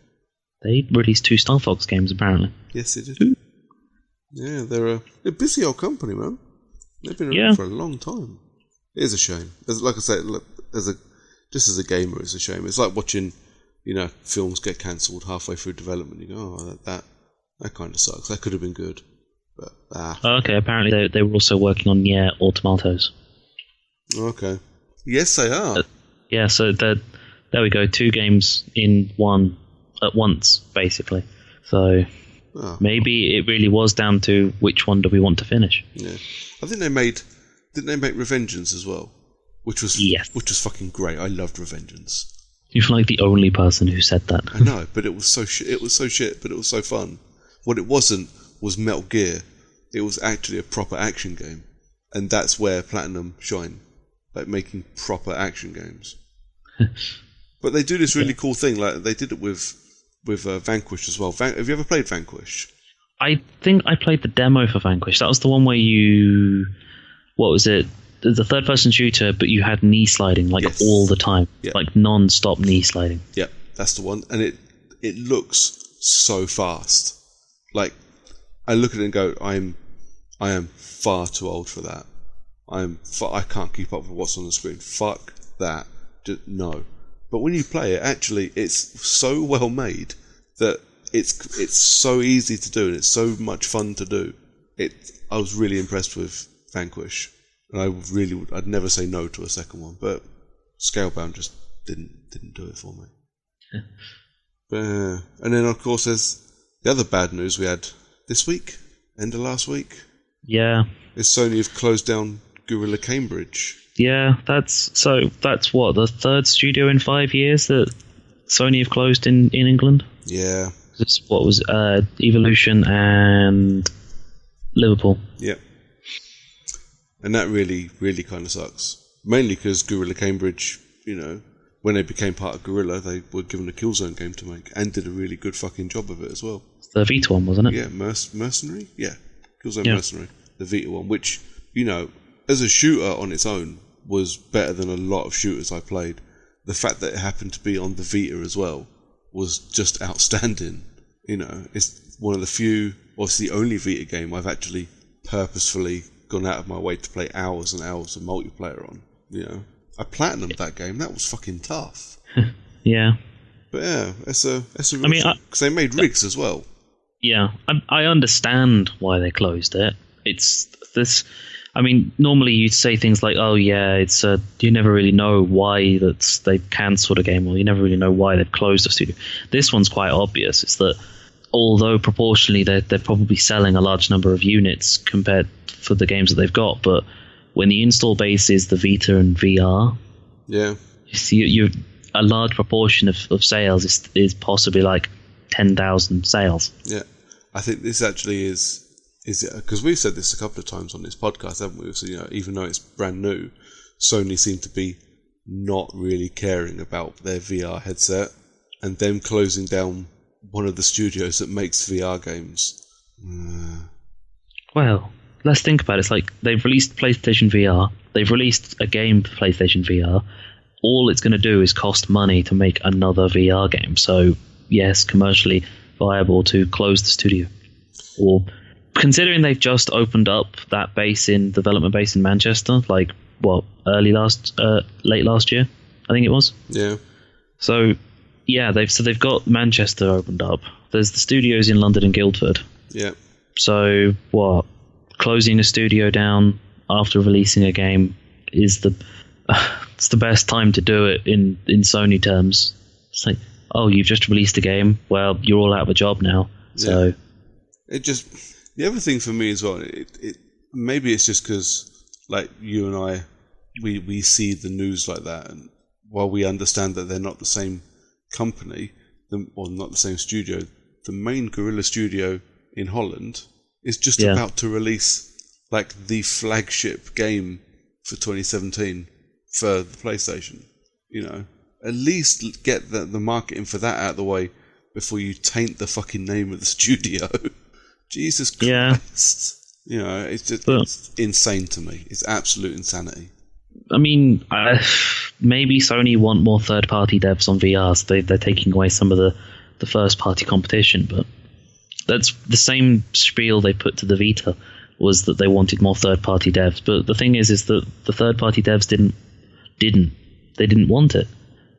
S2: They released 2 Star Fox games, apparently.
S1: Yes, they did. Yeah, they're a busy old company, man. They've been around for a long time. It is a shame. Like I say, just as a gamer, it's a shame. It's like watching, films get cancelled halfway through development. You go, oh, that kind of sucks. That could have been good, but
S2: okay, apparently they were also working on Nier Automatos.
S1: Okay. Yes, they are.
S2: So there we go. 2 games in one at once, basically. So maybe it really was down to which one do we want to finish.
S1: Yeah, I think didn't they make Revengeance as well, which was fucking great. I loved Revengeance.
S2: You feel like the only person who said that.
S1: I know, but it was so shit. It was so shit, but it was so fun. What it wasn't was Metal Gear. It was actually a proper action game, and that's where Platinum shine, like making proper action games. But they do this really cool thing, like they did it with Vanquish as well. Have you ever played Vanquish?
S2: I think I played the demo for Vanquish. That was the one where what was it? The third-person shooter, but you had knee sliding all the time, like non-stop knee sliding.
S1: Yeah, that's the one, and it looks so fast. Like, I look at it and go, I am far too old for that. I can't keep up with what's on the screen. Fuck that. No. But when you play it, actually, it's so well made that it's so easy to do and it's so much fun to do. I was really impressed with Vanquish, and I'd never say no to a second one. But Scalebound just didn't do it for me. And then of course there's the other bad news we had this week, end of last week.
S2: Yeah,
S1: is Sony have closed down Gorilla Cambridge.
S2: Yeah, that's what, the 3rd studio in 5 years that Sony have closed in England?
S1: Yeah.
S2: What was Evolution and Liverpool.
S1: Yeah. And that really, really kind of sucks. Mainly because Guerrilla Cambridge, when they became part of Guerrilla, they were given a Killzone game to make and did a really good fucking job of it as well.
S2: It's the Vita one, wasn't it?
S1: Yeah, Mercenary? Yeah, Killzone Mercenary. The Vita one, which, as a shooter on its own, was better than a lot of shooters I played. The fact that it happened to be on the Vita as well was just outstanding. It's one of the few, or it's the only Vita game I've actually purposefully gone out of my way to play hours and hours of multiplayer on. I platinumed that game. That was fucking tough.
S2: Yeah.
S1: But yeah, it's a real because they made rigs as well.
S2: Yeah, I understand why they closed it. It's this. Normally you'd say things like, "Oh yeah, it's you never really know why they've cancelled a game, or you never really know why they've closed a studio." This one's quite obvious. It's that although proportionally they're probably selling a large number of units compared for the games that they've got, but when the install base is the Vita and VR,
S1: yeah,
S2: you see a large proportion of sales is possibly like 10,000 sales.
S1: Yeah, I think this actually is it because we've said this a couple of times on this podcast, haven't we? So, even though it's brand new, Sony seem to be not really caring about their VR headset, and them closing down one of the studios that makes VR games.
S2: Well, let's think about it. It's like they've released PlayStation VR, they've released a game for PlayStation VR. All it's going to do is cost money to make another VR game. So, yes, commercially viable to close the studio. Or, considering they've just opened up that development base in Manchester, like, late last year, I think it was.
S1: Yeah.
S2: So, yeah, they've got Manchester opened up. There's the studios in London and Guildford.
S1: Yeah.
S2: So, closing a studio down after releasing a game is it's the best time to do it in Sony terms. It's like, oh, you've just released a game. Well, you're all out of a job now. So
S1: the other thing for me as well. It maybe it's just because like you and I, we see the news like that, and while we understand that they're not the same company, or not the same studio, the main Guerrilla studio in Holland is just about to release like the flagship game for 2017 for the PlayStation. At least get the marketing for that out of the way before you taint the fucking name of the studio. Jesus Christ. It's just it's insane to me. It's absolute insanity.
S2: Maybe Sony want more third-party devs on VR, so they're taking away some of the first-party competition, but that's the same spiel they put to the Vita, was that they wanted more third-party devs. But the thing is that the third-party devs didn't want it.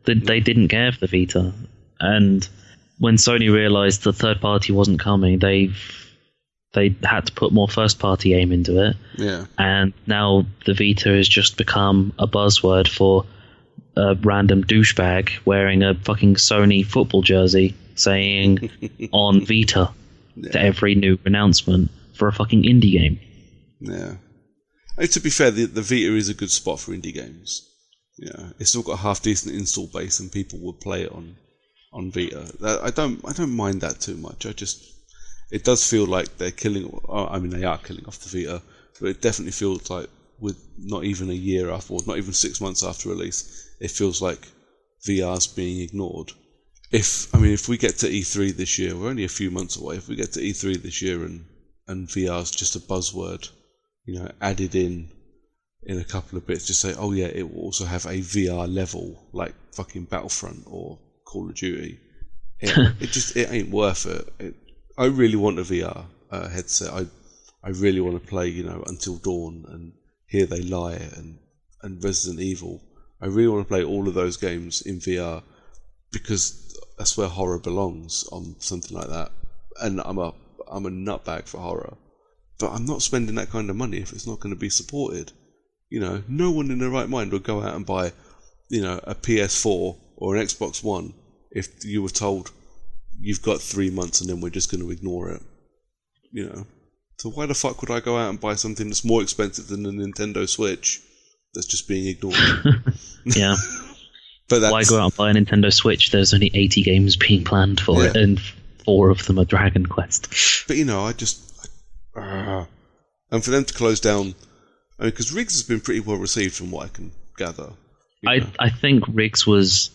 S2: They didn't care for the Vita. And when Sony realized the third-party wasn't coming, they had to put more first-party aim into it.
S1: Yeah. And
S2: now the Vita has just become a buzzword for a random douchebag wearing a fucking Sony football jersey saying on Vita to every new announcement for a fucking indie game.
S1: Yeah. To be fair, the Vita is a good spot for indie games. It's still got a half decent install base, and people would play it on Vita. I don't mind that too much. It does feel like they're killing. They are killing off the Vita, but it definitely feels like with not even a year after, or not even 6 months after release, it feels like VR's being ignored. If we get to E3 this year, we're only a few months away. If we get to E3 this year and VR's just a buzzword, added in a couple of bits, just say, oh yeah, it will also have a VR level like fucking Battlefront or Call of Duty. It ain't worth it. I really want a VR headset. I really want to play, Until Dawn and Here They Lie and Resident Evil. I really want to play all of those games in VR because that's where horror belongs on something like that. And I'm a nutbag for horror, but I'm not spending that kind of money if it's not going to be supported. No one in their right mind would go out and buy, a PS4 or an Xbox One if you were told you've got 3 months and then we're just going to ignore it. So why the fuck would I go out and buy something that's more expensive than the Nintendo Switch that's just being ignored?
S2: Yeah.
S1: But
S2: why go out and buy a Nintendo Switch? There's only 80 games being planned for it, and 4 of them are Dragon Quest.
S1: But and for them to close down I mean, because Riggs has been pretty well received from what I can gather.
S2: I think Riggs was,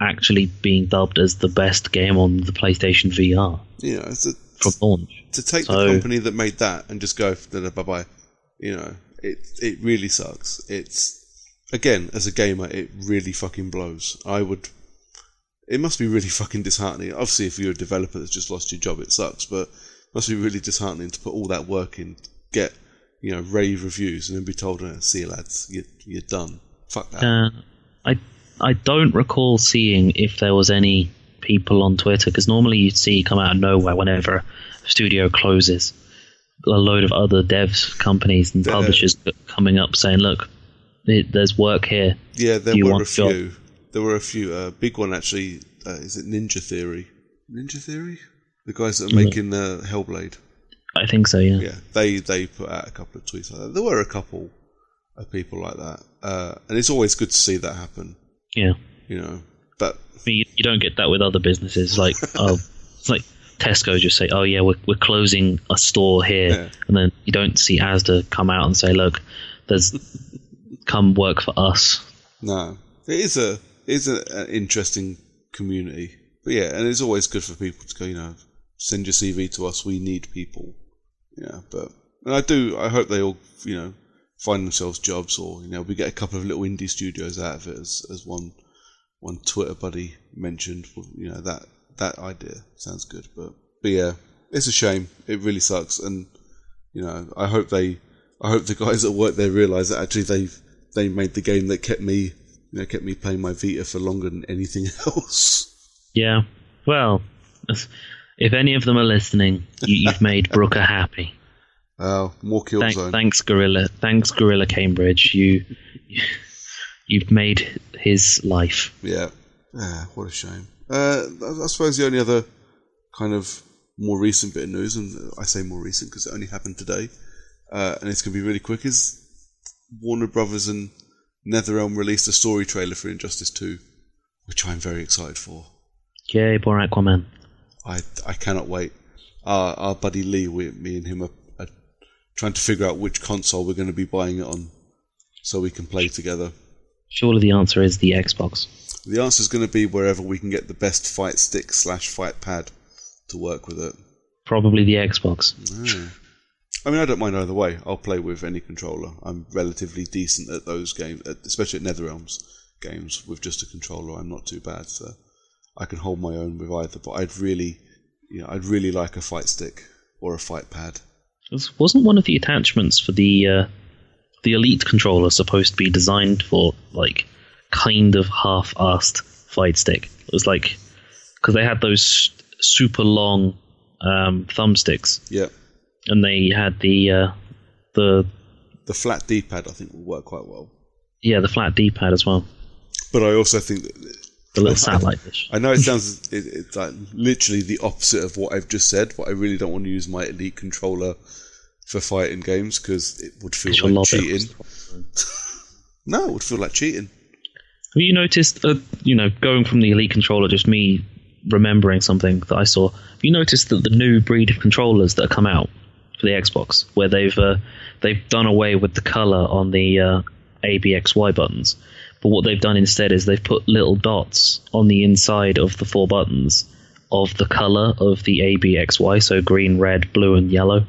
S2: actually being dubbed as the best game on the PlayStation VR.
S1: Yeah,
S2: from launch.
S1: To take the company that made that and just go, bye-bye, it really sucks. It's, again, as a gamer, it really fucking blows. It must be really fucking disheartening. Obviously, if you're a developer that's just lost your job, it sucks, but it must be really disheartening to put all that work in, get, rave reviews, and then be told, see you lads, you're done. Fuck that.
S2: I don't recall seeing if there was any people on Twitter, because normally you'd see come out of nowhere whenever a studio closes, a load of other devs, companies, and publishers coming up saying, look, there's work here.
S1: Yeah, there were a few. There were a few. Big one, actually, is it Ninja Theory? Ninja Theory? The guys that are making Hellblade.
S2: I think so, yeah.
S1: Yeah, they put out a couple of tweets like that. There were a couple of people like that. And it's always good to see that happen.
S2: Yeah.
S1: But
S2: you don't get that with other businesses. Like, it's like Tesco just say, oh yeah, we're closing a store here. Yeah. And then you don't see Asda come out and say, look, come work for us.
S1: No. It is an interesting community. But yeah, and it's always good for people to go, send your CV to us, we need people. Yeah, and I hope they all, find themselves jobs, or, we get a couple of little indie studios out of it, as one Twitter buddy mentioned. That idea sounds good. But yeah, it's a shame. It really sucks. And, I hope the guys that work there realise that actually they made the game that kept me playing my Vita for longer than anything else.
S2: Yeah. Well, if any of them are listening, you've made Brooker happy.
S1: More Killzone.
S2: Thanks, Gorilla. Thanks, Gorilla Cambridge. You've made his life.
S1: Yeah. What a shame. I suppose the only other kind of more recent bit of news, and I say more recent because it only happened today, and it's going to be really quick, is Warner Brothers and NetherRealm released a story trailer for Injustice 2, which I'm very excited for.
S2: Yay, poor Aquaman.
S1: I cannot wait. Our buddy Lee, me and him are trying to figure out which console we're going to be buying it on so we can play together.
S2: Surely the answer is the Xbox.
S1: The answer is going to be wherever we can get the best fight stick / fight pad to work with it.
S2: Probably the Xbox.
S1: I mean, I don't mind either way. I'll play with any controller. I'm relatively decent at those games, especially at NetherRealm's games with just a controller. I'm not too bad, so I can hold my own with either. But I'd really like a fight stick or a fight pad.
S2: Wasn't one of the attachments for the Elite controller supposed to be designed for like kind of half-assed fight stick? It was like, because they had those super long thumbsticks.
S1: Yeah.
S2: And they had the
S1: flat D-pad, I think, will work quite well.
S2: Yeah, the flat D-pad as well.
S1: But I also think that
S2: the little satellite dish.
S1: I know it sounds it's like literally the opposite of what I've just said, but I really don't want to use my Elite controller for fighting games because it would feel like cheating. No, it would feel like cheating.
S2: Have you noticed, going from the Elite controller, just me remembering something that I saw, have you noticed that the new breed of controllers that have come out for the Xbox, where they've done away with the colour on the ABXY buttons, but what they've done instead is they've put little dots on the inside of the 4 buttons of the colour of the ABXY, so green, red, blue and yellow.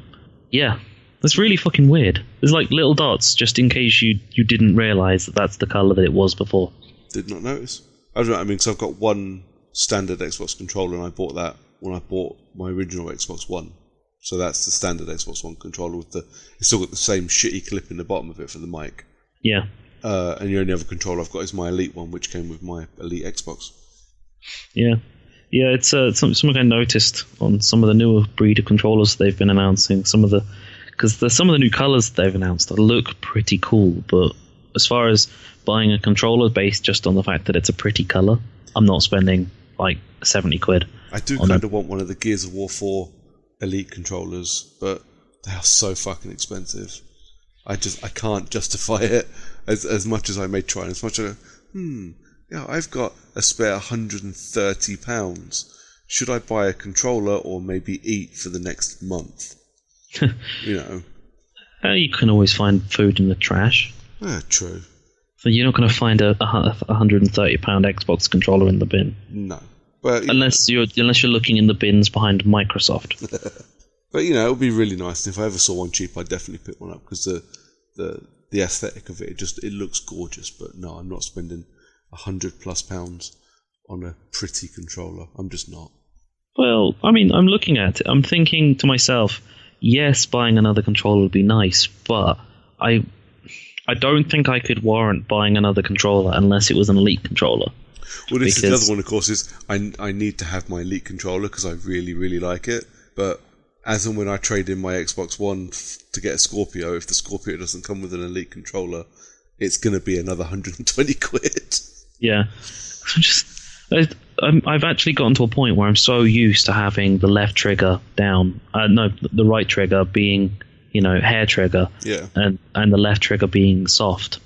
S2: Yeah, that's really fucking weird. There's like little dots just in case you didn't realise that that's the colour that it was before.
S1: Did not notice. I mean, because I've got one standard Xbox controller and I bought that when I bought my original Xbox One. So that's the standard Xbox One controller with it's still got the same shitty clip in the bottom of it for the mic.
S2: Yeah.
S1: And the only other controller I've got is my Elite one, which came with my Elite Xbox.
S2: Yeah. Yeah, it's something I noticed on some of the newer breed of controllers they've been announcing. Some of the new colours they've announced that look pretty cool, but as far as buying a controller based just on the fact that it's a pretty colour, I'm not spending like 70 quid.
S1: I do kind of want one of the Gears of War 4 Elite controllers, but they are so fucking expensive. I can't justify it as much as I may try, and as much as I've got a spare £130. Should I buy a controller or maybe eat for the next month?
S2: You can always find food in the trash.
S1: True.
S2: So you're not going to find a £130 Xbox controller in the bin.
S1: No. But,
S2: unless you're looking in the bins behind Microsoft.
S1: But it would be really nice. And if I ever saw one cheap, I'd definitely pick one up because the aesthetic of it looks gorgeous. But no, I'm not spending £100+ on a pretty controller. I'm just not.
S2: Well, I mean, I'm looking at it. I'm thinking to myself, yes, buying another controller would be nice, but I don't think I could warrant buying another controller unless it was an Elite controller.
S1: Well, this is the other one, of course, is I need to have my Elite controller because I really, really like it. But as and when I trade in my Xbox One to get a Scorpio, if the Scorpio doesn't come with an Elite controller, it's going to be another 120 quid.
S2: Yeah. I've actually gotten to a point where I'm so used to having the left trigger down. The right trigger being, hair trigger.
S1: Yeah.
S2: And the left trigger being soft.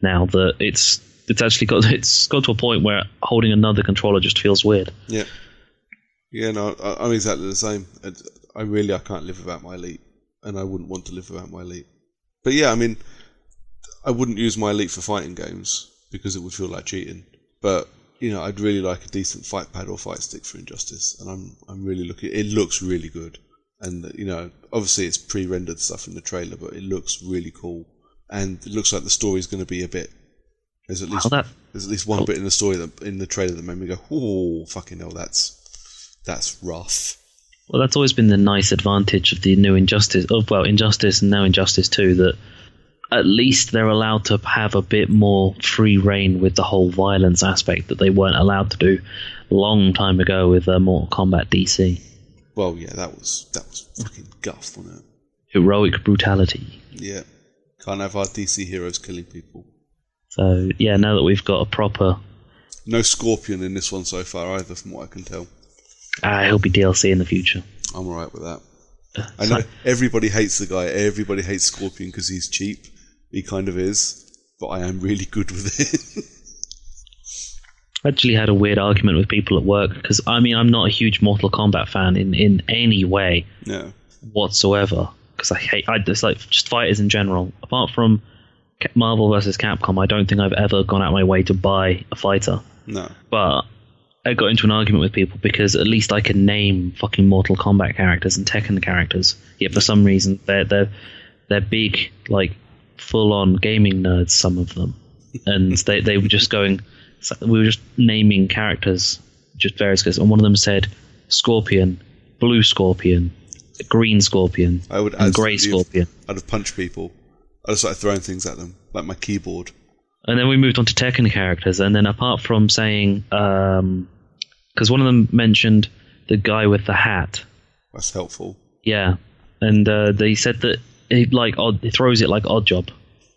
S2: Now that it's actually got to a point where holding another controller just feels weird.
S1: Yeah. Yeah, no, I'm exactly the same. I can't live without my Elite, and I wouldn't want to live without my Elite. But yeah, I mean, I wouldn't use my Elite for fighting games because it would feel like cheating. But I'd really like a decent fight pad or fight stick for Injustice, and I'm really looking. It looks really good, and obviously it's pre-rendered stuff in the trailer, but it looks really cool, and it looks like the story's going to be a bit. There's at least one bit in the story in the trailer that made me go, "Oh, fucking hell, that's rough."
S2: Well, that's always been the nice advantage of the new Injustice. Injustice and now Injustice 2, that at least they're allowed to have a bit more free reign with the whole violence aspect that they weren't allowed to do a long time ago with Mortal Kombat DC.
S1: Well, yeah, that was fucking guff, wasn't it?
S2: Heroic brutality.
S1: Yeah, can't have our DC heroes killing people.
S2: So yeah, now that we've got a proper...
S1: No Scorpion in this one so far either, from what I can tell.
S2: He'll be DLC in the future.
S1: I'm alright with that. I know everybody hates the guy. Everybody hates Scorpion because he's cheap. He kind of is. But I am really good with it.
S2: I actually had a weird argument with people at work because, I'm not a huge Mortal Kombat fan in any way whatsoever. Because I dislike just fighters in general. Apart from Marvel vs. Capcom, I don't think I've ever gone out of my way to buy a fighter.
S1: No.
S2: But I got into an argument with people because at least I can name fucking Mortal Kombat characters and Tekken characters. Yet for some reason they're big, like full-on gaming nerds, some of them, and they were just going. We were just naming characters, just various guys, and one of them said Scorpion, Blue Scorpion, Green Scorpion, and Grey Scorpion.
S1: I'd have punched people. I'd have started throwing things at them, like my keyboard. And
S2: then we moved on to Tekken characters, and then apart from saying, because one of them mentioned the guy with the hat.
S1: That's helpful.
S2: Yeah, and they said that he throws it like Oddjob.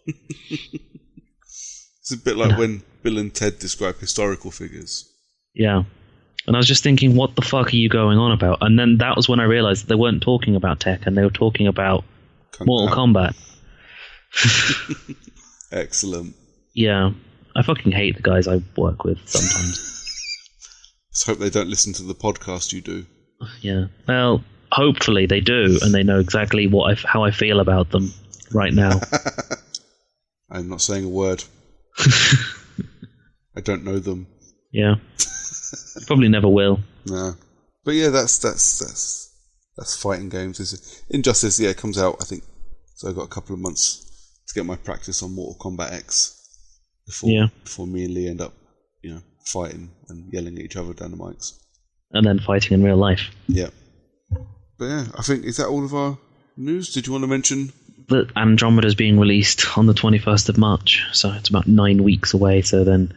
S1: It's a bit like when Bill and Ted describe historical figures.
S2: Yeah, and I was just thinking, what the fuck are you going on about? And then that was when I realised they weren't talking about Tekken, they were talking about Mortal Kombat.
S1: Excellent.
S2: Yeah, I fucking hate the guys I work with sometimes.
S1: Let's hope they don't listen to the podcast you do.
S2: Yeah, well, hopefully they do, and they know exactly how I feel about them right now.
S1: I'm not saying a word. I don't know them.
S2: Yeah, you probably never will.
S1: No, but yeah, that's fighting games. Injustice, yeah, it comes out, I think. So I've got a couple of months to get my practice on Mortal Kombat X. Before me and Lee end up, fighting and yelling at each other down the mics.
S2: And then fighting in real life.
S1: Yeah. But yeah, I think, is that all of our news? Did you want to mention?
S2: That Andromeda's being released on the 21st of March, so it's about 9 weeks away. So then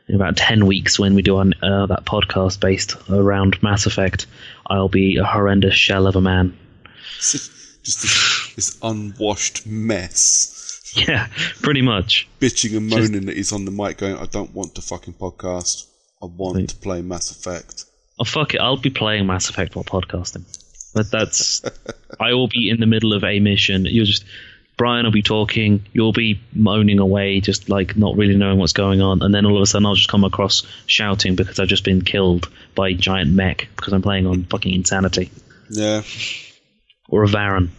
S2: in about 10 weeks when we do that podcast based around Mass Effect, I'll be a horrendous shell of a man.
S1: Just this unwashed mess.
S2: Yeah, pretty much.
S1: Bitching and moaning that he's on the mic going, I don't want to fucking podcast. I want to play Mass Effect.
S2: Oh, fuck it. I'll be playing Mass Effect while podcasting. But that's... I will be in the middle of a mission. Brian will be talking. You'll be moaning away, just like not really knowing what's going on. And then all of a sudden I'll just come across shouting because I've just been killed by a giant mech because I'm playing on fucking Insanity.
S1: Yeah.
S2: Or a Varan.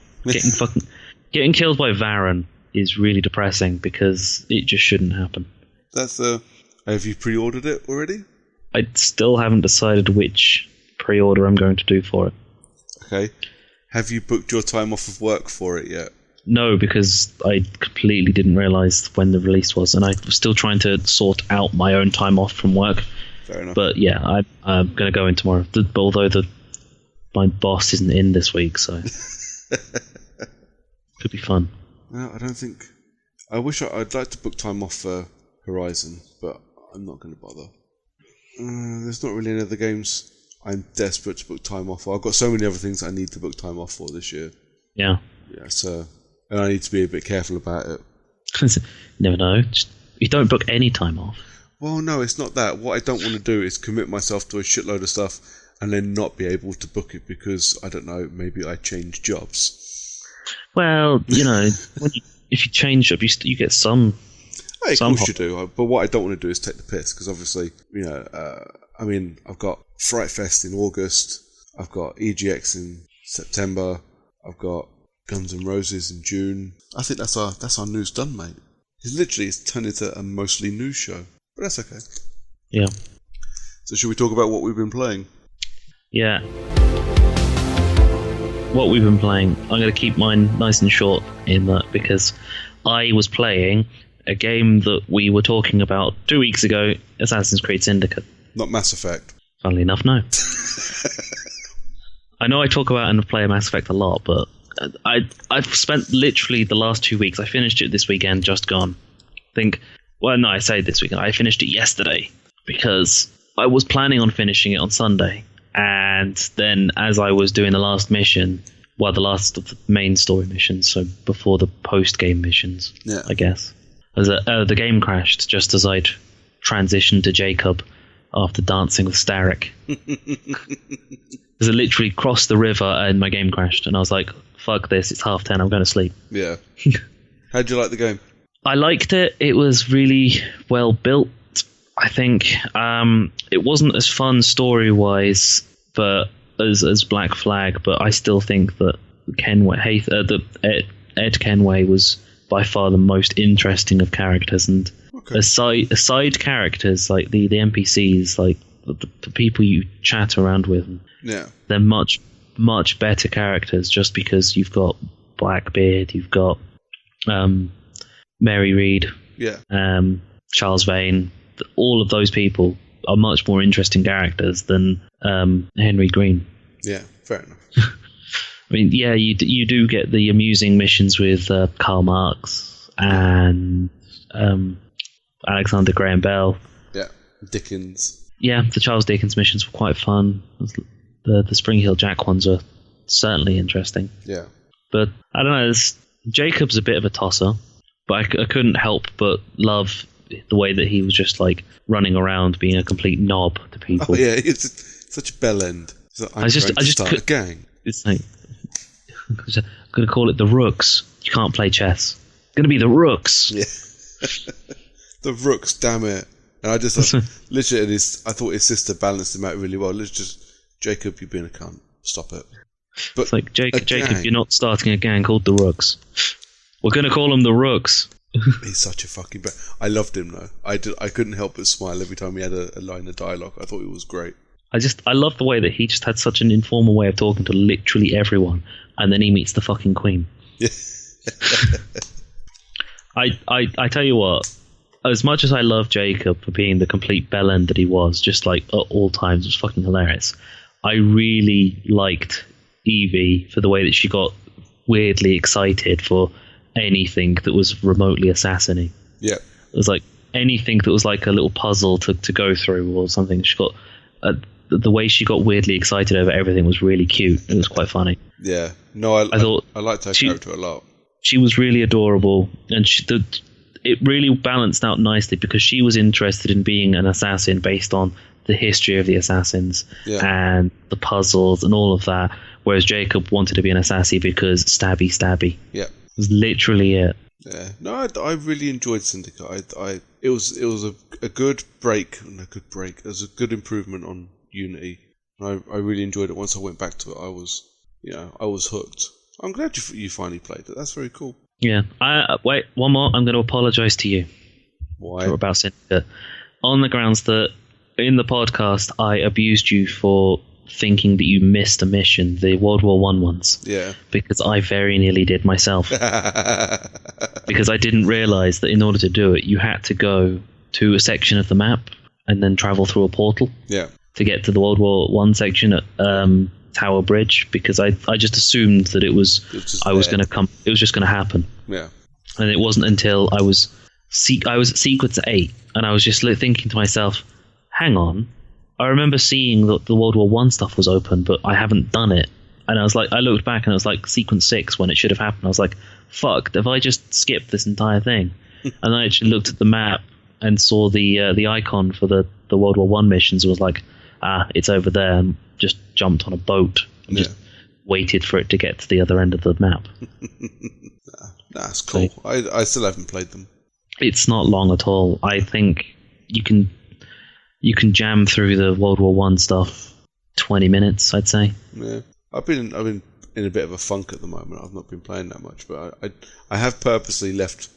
S2: Getting killed by Varen is really depressing because it just shouldn't happen.
S1: Have you pre-ordered it already?
S2: I still haven't decided which pre-order I'm going to do for it.
S1: Okay. Have you booked your time off of work for it yet?
S2: No, because I completely didn't realise when the release was, and I was still trying to sort out my own time off from work.
S1: Fair enough.
S2: But yeah, I'm going to go in tomorrow. Although my boss isn't in this week, so could be fun.
S1: No, I don't think. I'd like to book time off for Horizon, but I'm not going to bother. There's not really any other games I'm desperate to book time off for. I've got so many other things I need to book time off for this year.
S2: Yeah.
S1: Yeah, so and I need to be a bit careful about it.
S2: Never know. You don't book any time off.
S1: Well, no, it's not that. What I don't want to do is commit myself to a shitload of stuff and then not be able to book it because, I don't know, maybe I change jobs.
S2: Well, if you change job, you get some.
S1: Hey, of course you do. But what I don't want to do is take the piss because obviously, I've got Fright Fest in August. I've got EGX in September. I've got Guns N' Roses in June. I think that's our news done, mate. It's turned into a mostly news show, but that's okay.
S2: Yeah.
S1: So should we talk about what we've been playing?
S2: Yeah. What we've been playing, I'm going to keep mine nice and short in that because I was playing a game that we were talking about 2 weeks ago, Assassin's Creed Syndicate.
S1: Not Mass Effect.
S2: Funnily enough, no. I know I talk about and play Mass Effect a lot, but I've spent literally the last 2 weeks. I finished it this weekend, just gone. I say this weekend. I finished it yesterday because I was planning on finishing it on Sunday. And then as I was doing the last mission, the last of the main story missions, so before the post-game missions, I guess, the game crashed just as I'd transitioned to Jacob after dancing with Starrick. Because I literally crossed the river and my game crashed, and I was like, fuck this, it's 10:30, I'm going to sleep.
S1: Yeah. How'd you like the game?
S2: I liked it. It was really well built, I think. It wasn't as fun story-wise as Black Flag, but I still think that Ed Kenway was by far the most interesting of characters, and aside characters, like the NPCs, like the people you chat around with, they're much, much better characters just because you've got Blackbeard, you've got Mary Read, Charles Vane. All of those people are much more interesting characters than Henry Green.
S1: Yeah, fair enough.
S2: I mean, yeah, you do get the amusing missions with Karl Marx and Alexander Graham Bell.
S1: Yeah, Dickens.
S2: Yeah, the Charles Dickens missions were quite fun. The Spring Hill Jack ones are certainly interesting.
S1: Yeah.
S2: But I don't know, Jacob's a bit of a tosser, but I couldn't help but love the way that he was just like running around being a complete knob to people.
S1: Oh yeah, it's such a bell end. I just start a gang.
S2: It's like I'm gonna call it the Rooks. You can't play chess. It's gonna be the Rooks.
S1: Yeah. The Rooks, damn it. And I just literally, I thought his sister balanced him out really well. Let's just, Jacob, you're being a cunt. Stop it. But
S2: it's like Jacob, you're not starting a gang called the Rooks. We're gonna call them the Rooks.
S1: He's such a fucking I loved him though. I couldn't help but smile every time he had a line of dialogue. I thought it was great. I love the way that he just had such an informal way of talking to literally everyone, and then he meets the fucking Queen. Yeah.
S2: I tell you what, as much as I love Jacob for being the complete bellend that he was, just like at all times, it was fucking hilarious. I really liked Evie for the way that she got weirdly excited for anything that was remotely assassiny.
S1: Yeah.
S2: It was like anything that was like a little puzzle to go through or something. She got the way she got weirdly excited over everything was really cute. It was quite funny.
S1: Yeah. No, I thought I liked her character a lot.
S2: She was really adorable, and it really balanced out nicely because she was interested in being an assassin based on the history of the assassins and the puzzles and all of that, whereas Jacob wanted to be an assassin because stabby.
S1: Yeah.
S2: It was literally it.
S1: Yeah. No, I really enjoyed Syndicate. It was a good break. It was a good improvement on Unity. I really enjoyed it. Once I went back to it, I was hooked. I'm glad you finally played it. That's very cool.
S2: Yeah. Wait, one more. I'm going to apologise to you.
S1: Why?
S2: About Syndicate. On the grounds that in the podcast I abused you for thinking that you missed a mission, the World War One ones.
S1: Yeah.
S2: Because I very nearly did myself. Because I didn't realise that in order to do it, you had to go to a section of the map and then travel through a portal.
S1: Yeah.
S2: To get to the World War One section at Tower Bridge, because I just assumed that it was just going to happen.
S1: Yeah.
S2: And it wasn't until I was at sequence 8, and I was just thinking to myself, hang on, I remember seeing that the World War One stuff was open, but I haven't done it. And I looked back and it was like sequence 6 when it should have happened. I was like, fuck, have I just skipped this entire thing? And I actually looked at the map and saw the icon for the World War One missions and was like, it's over there, and just jumped on a boat and just waited for it to get to the other end of the map.
S1: That's cool. So, I still haven't played them.
S2: It's not long at all. I think you can jam through the World War One stuff 20 minutes, I'd say.
S1: Yeah, I've been in a bit of a funk at the moment. I've not been playing that much, but I have purposely left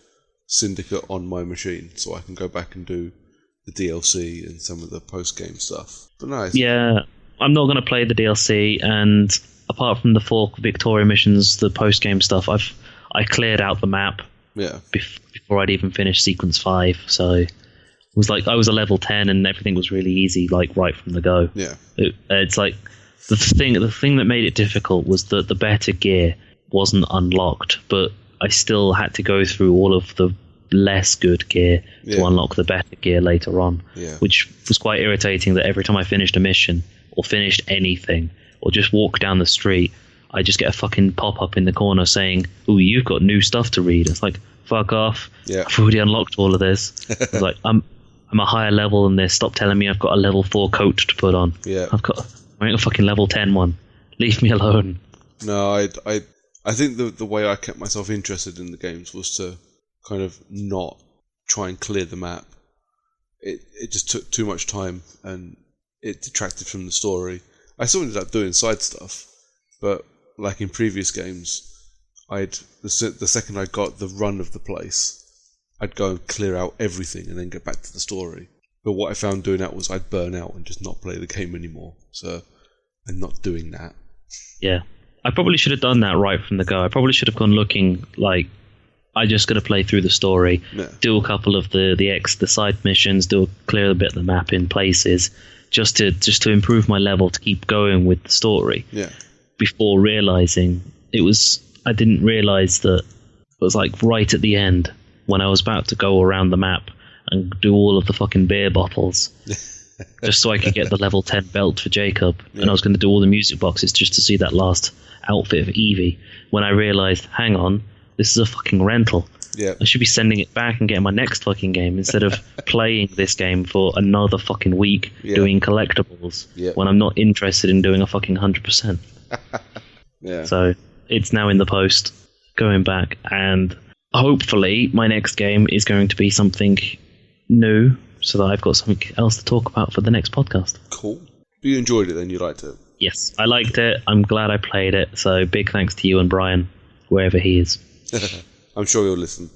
S1: Syndicate on my machine so I can go back and do the DLC and some of the post-game stuff. But nice. Yeah,
S2: I'm not going to play the DLC, and apart from the 4 Victoria missions, the post-game stuff, I cleared out the map.
S1: Yeah.
S2: Before I'd even finished sequence 5, so it was like I was a level 10 and everything was really easy, like right from the go.
S1: Yeah.
S2: It's like the thing that made it difficult was that the better gear wasn't unlocked, but I still had to go through all of the less good gear to unlock the better gear later on, which was quite irritating. That every time I finished a mission or finished anything or just walked down the street, I just get a fucking pop-up in the corner saying, "Ooh, you've got new stuff to read." It's like, fuck off.
S1: Yeah.
S2: I've already unlocked all of this. It's like, I'm a higher level than this. Stop telling me I've got a level 4 coat to put on.
S1: Yeah.
S2: I'm a fucking level 10 one. Leave me alone.
S1: No, I think the way I kept myself interested in the games was to kind of not try and clear the map. It just took too much time and it detracted from the story. I still ended up doing side stuff, but like in previous games, the second I got the run of the place, I'd go and clear out everything and then get back to the story. But what I found doing that was I'd burn out and just not play the game anymore. So I'm not doing that.
S2: Yeah. I probably should have done that right from the go. I probably should have gone looking like I'm just going to play through the story, do a couple of the side missions, clear a bit of the map in places, just to improve my level to keep going with the story.
S1: Yeah.
S2: Before realizing I didn't realize that it was like right at the end when I was about to go around the map and do all of the fucking beer bottles just so I could get the level 10 belt for Jacob. Yeah. And I was going to do all the music boxes just to see that last outfit of Eevee, when I realized, hang on, this is a fucking rental.
S1: Yeah.
S2: I should be sending it back and getting my next fucking game instead of playing this game for another fucking week doing collectibles when I'm not interested in doing a fucking 100%.
S1: Yeah.
S2: So it's now in the post, going back, and hopefully my next game is going to be something new so that I've got something else to talk about for the next podcast.
S1: Cool. But you enjoyed it then, you liked it?
S2: Yes, I liked it. I'm glad I played it. So big thanks to you and Brian, wherever he is.
S1: I'm sure he'll listen.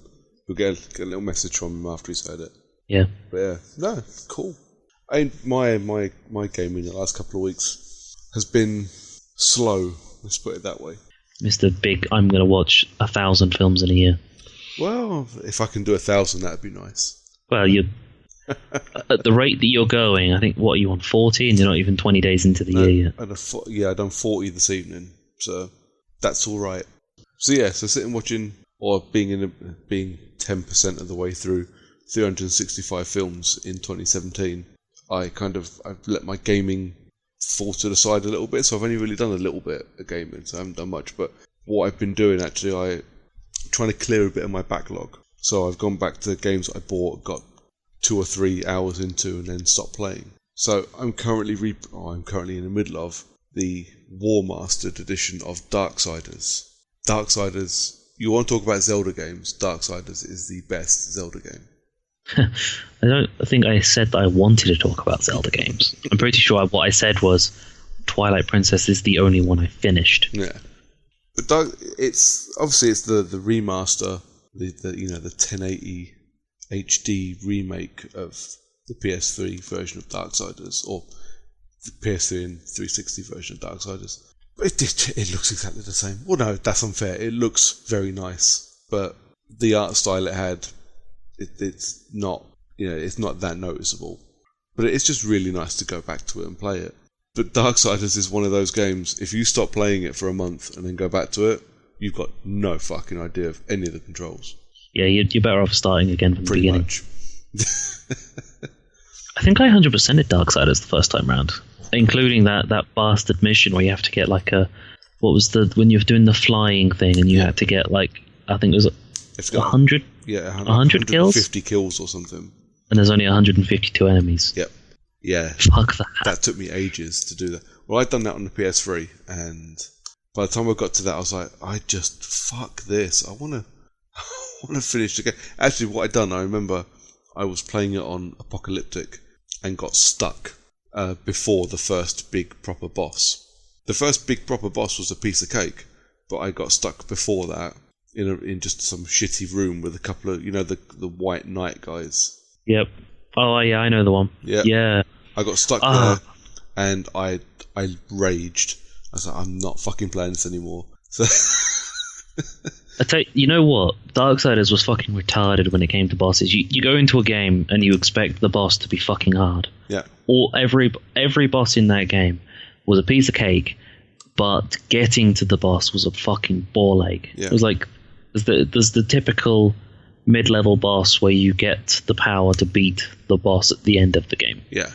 S1: You'll get a little message from him after he's heard it.
S2: Yeah.
S1: But yeah, no, cool. My gaming the last couple of weeks has been slow, let's put it that way.
S2: Mr. Big, I'm going to watch 1,000 films in a year.
S1: Well, if I can do 1,000, that'd be nice.
S2: Well, you're at the rate that you're going, I think, what are you on, 40? And you're not even 20 days into the year yet. I've
S1: done 40 this evening, so that's all right. So yeah, sitting watching, or being 10% of the way through 365 films in 2017, I've let my gaming fall to the side a little bit, so I've only really done a little bit of gaming, so I haven't done much. But what I've been doing, actually, I'm trying to clear a bit of my backlog. So I've gone back to the games I bought, got 2 or 3 hours into, and then stopped playing. So I'm currently in the middle of the War Mastered edition of Darksiders. Darksiders, you want to talk about Zelda games, Darksiders is the best Zelda game.
S2: I don't think I said that I wanted to talk about Zelda games. I'm pretty sure what I said was Twilight Princess is the only one I finished.
S1: Yeah. But it's the remaster, the 1080 HD remake of the PS3 version of Darksiders, or the PS3 and 360 version of Darksiders. It looks exactly the same. Well, no, that's unfair. It looks very nice, but the art style it had, it's not, it's not that noticeable. But it's just really nice to go back to it and play it. But Darksiders is one of those games, if you stop playing it for a month and then go back to it, you've got no fucking idea of any of the controls.
S2: Yeah, you're better off starting again from the beginning.
S1: Pretty much.
S2: I think I 100%ed Darksiders the first time round, including that bastard mission where you have to get when you're doing the flying thing and you had to get I think it was 100?
S1: Yeah,
S2: 100 kills?
S1: 150 kills or something.
S2: And there's only 152 enemies.
S1: Yep. Yeah.
S2: Fuck that.
S1: That took me ages to do that. Well, I'd done that on the PS3, and by the time I got to that, I was like, fuck this. I want to finish the game. Actually, what I'd done, I remember I was playing it on Apocalyptic and got stuck before the first big proper boss. The first big proper boss was a piece of cake, but I got stuck before that in just some shitty room with a couple of, the white knight guys.
S2: Yep. Oh, yeah, I know the one.
S1: Yep.
S2: Yeah.
S1: I got stuck there, and I raged. I was like, I'm not fucking playing this anymore. So
S2: I tell you, you know what? Darksiders was fucking retarded when it came to bosses. You go into a game and you expect the boss to be fucking hard.
S1: Yeah.
S2: Or every boss in that game was a piece of cake, but getting to the boss was a fucking ball ache.
S1: Yeah.
S2: It was like there's the typical mid-level boss where you get the power to beat the boss at the end of the game.
S1: Yeah.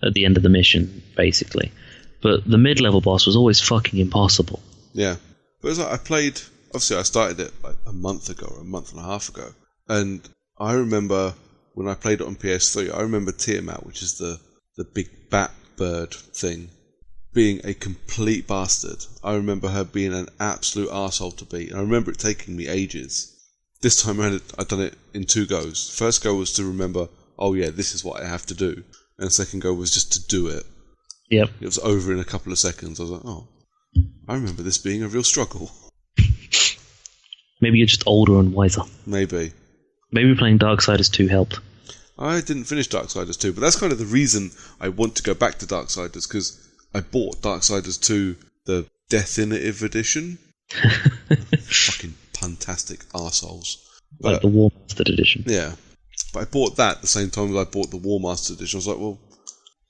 S2: At the end of the mission, basically. But the mid-level boss was always fucking impossible.
S1: Yeah. But it was obviously I started it a month ago, or a month and a half ago. And I remember when I played it on PS3, I remember Tiamat, which is the big bat bird thing, being a complete bastard. I remember her being an absolute arsehole to beat. And I remember it taking me ages. This time around, I'd done it in 2 goes. First go was to remember, oh yeah, this is what I have to do. And the second go was just to do it.
S2: Yep.
S1: It was over in a couple of seconds. I was like, oh, I remember this being a real struggle.
S2: Maybe you're just older and wiser.
S1: Maybe
S2: playing Darksiders 2 helped.
S1: I didn't finish Darksiders 2, but that's kind of the reason I want to go back to Darksiders, because I bought Darksiders 2, the Definitive Edition. Fucking fantastic arseholes.
S2: Like the War Mastered Edition.
S1: Yeah. But I bought that at the same time as I bought the War Mastered Edition. I was like, well,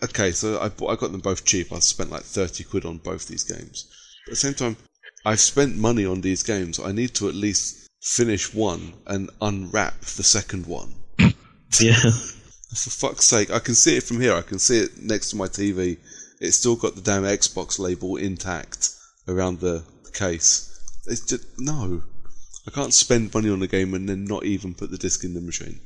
S1: okay, so I got them both cheap. I spent like 30 quid on both these games. But at the same time, I've spent money on these games. I need to at least finish one and unwrap the second one.
S2: Yeah.
S1: For fuck's sake, I can see it from here. I can see it next to my TV. It's still got the damn Xbox label intact around the case. It's just, no. I can't spend money on a game and then not even put the disc in the machine.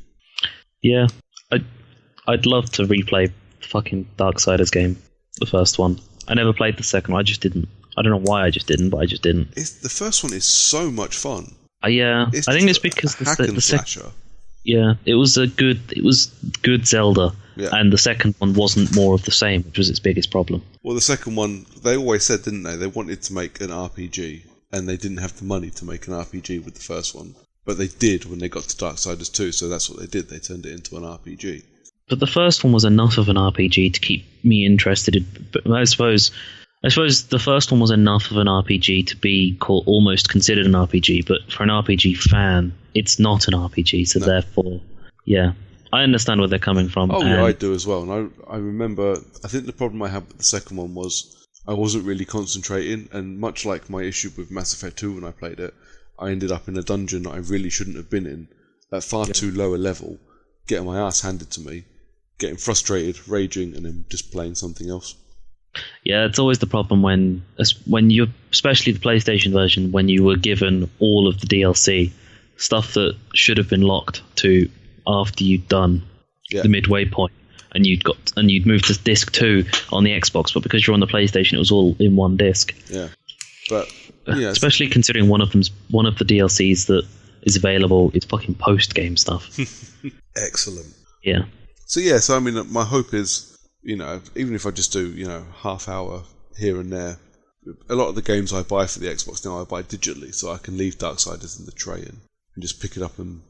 S2: Yeah. I'd love to replay the fucking Darksiders game, the first one. I never played the second one. I just didn't. I don't know why I just didn't, but I just didn't.
S1: The first one is so much fun.
S2: Yeah. I think it's because the
S1: second.
S2: Yeah, it was good Zelda,
S1: yeah.
S2: And the second one wasn't more of the same, which was its biggest problem.
S1: Well, the second one, they always said, didn't they? They wanted to make an RPG, and they didn't have the money to make an RPG with the first one. But they did when they got to Darksiders 2, so that's what they did. They turned it into an RPG.
S2: But the first one was enough of an RPG to keep me interested. But I suppose the first one was enough of an RPG to be almost considered an RPG, but for an RPG fan, it's not an RPG, so therefore, yeah. I understand where they're coming from.
S1: Oh, yeah, I do as well. And I remember, I think the problem I had with the second one was I wasn't really concentrating, and much like my issue with Mass Effect 2 when I played it, I ended up in a dungeon that I really shouldn't have been in, at far too low a level, getting my ass handed to me, getting frustrated, raging, and then just playing something else.
S2: Yeah, it's always the problem when you, especially the PlayStation version, when you were given all of the DLC, stuff that should have been locked to after you'd done the midway point, and you'd moved to disc 2 on the Xbox, but because you're on the PlayStation, it was all in one disc.
S1: Yeah, but
S2: especially considering one of the DLCs that is available is fucking post game stuff.
S1: Excellent.
S2: Yeah.
S1: So I mean, my hope is, even if I just do, half hour here and there, a lot of the games I buy for the Xbox now I buy digitally, so I can leave Darksiders in the tray and just pick it up and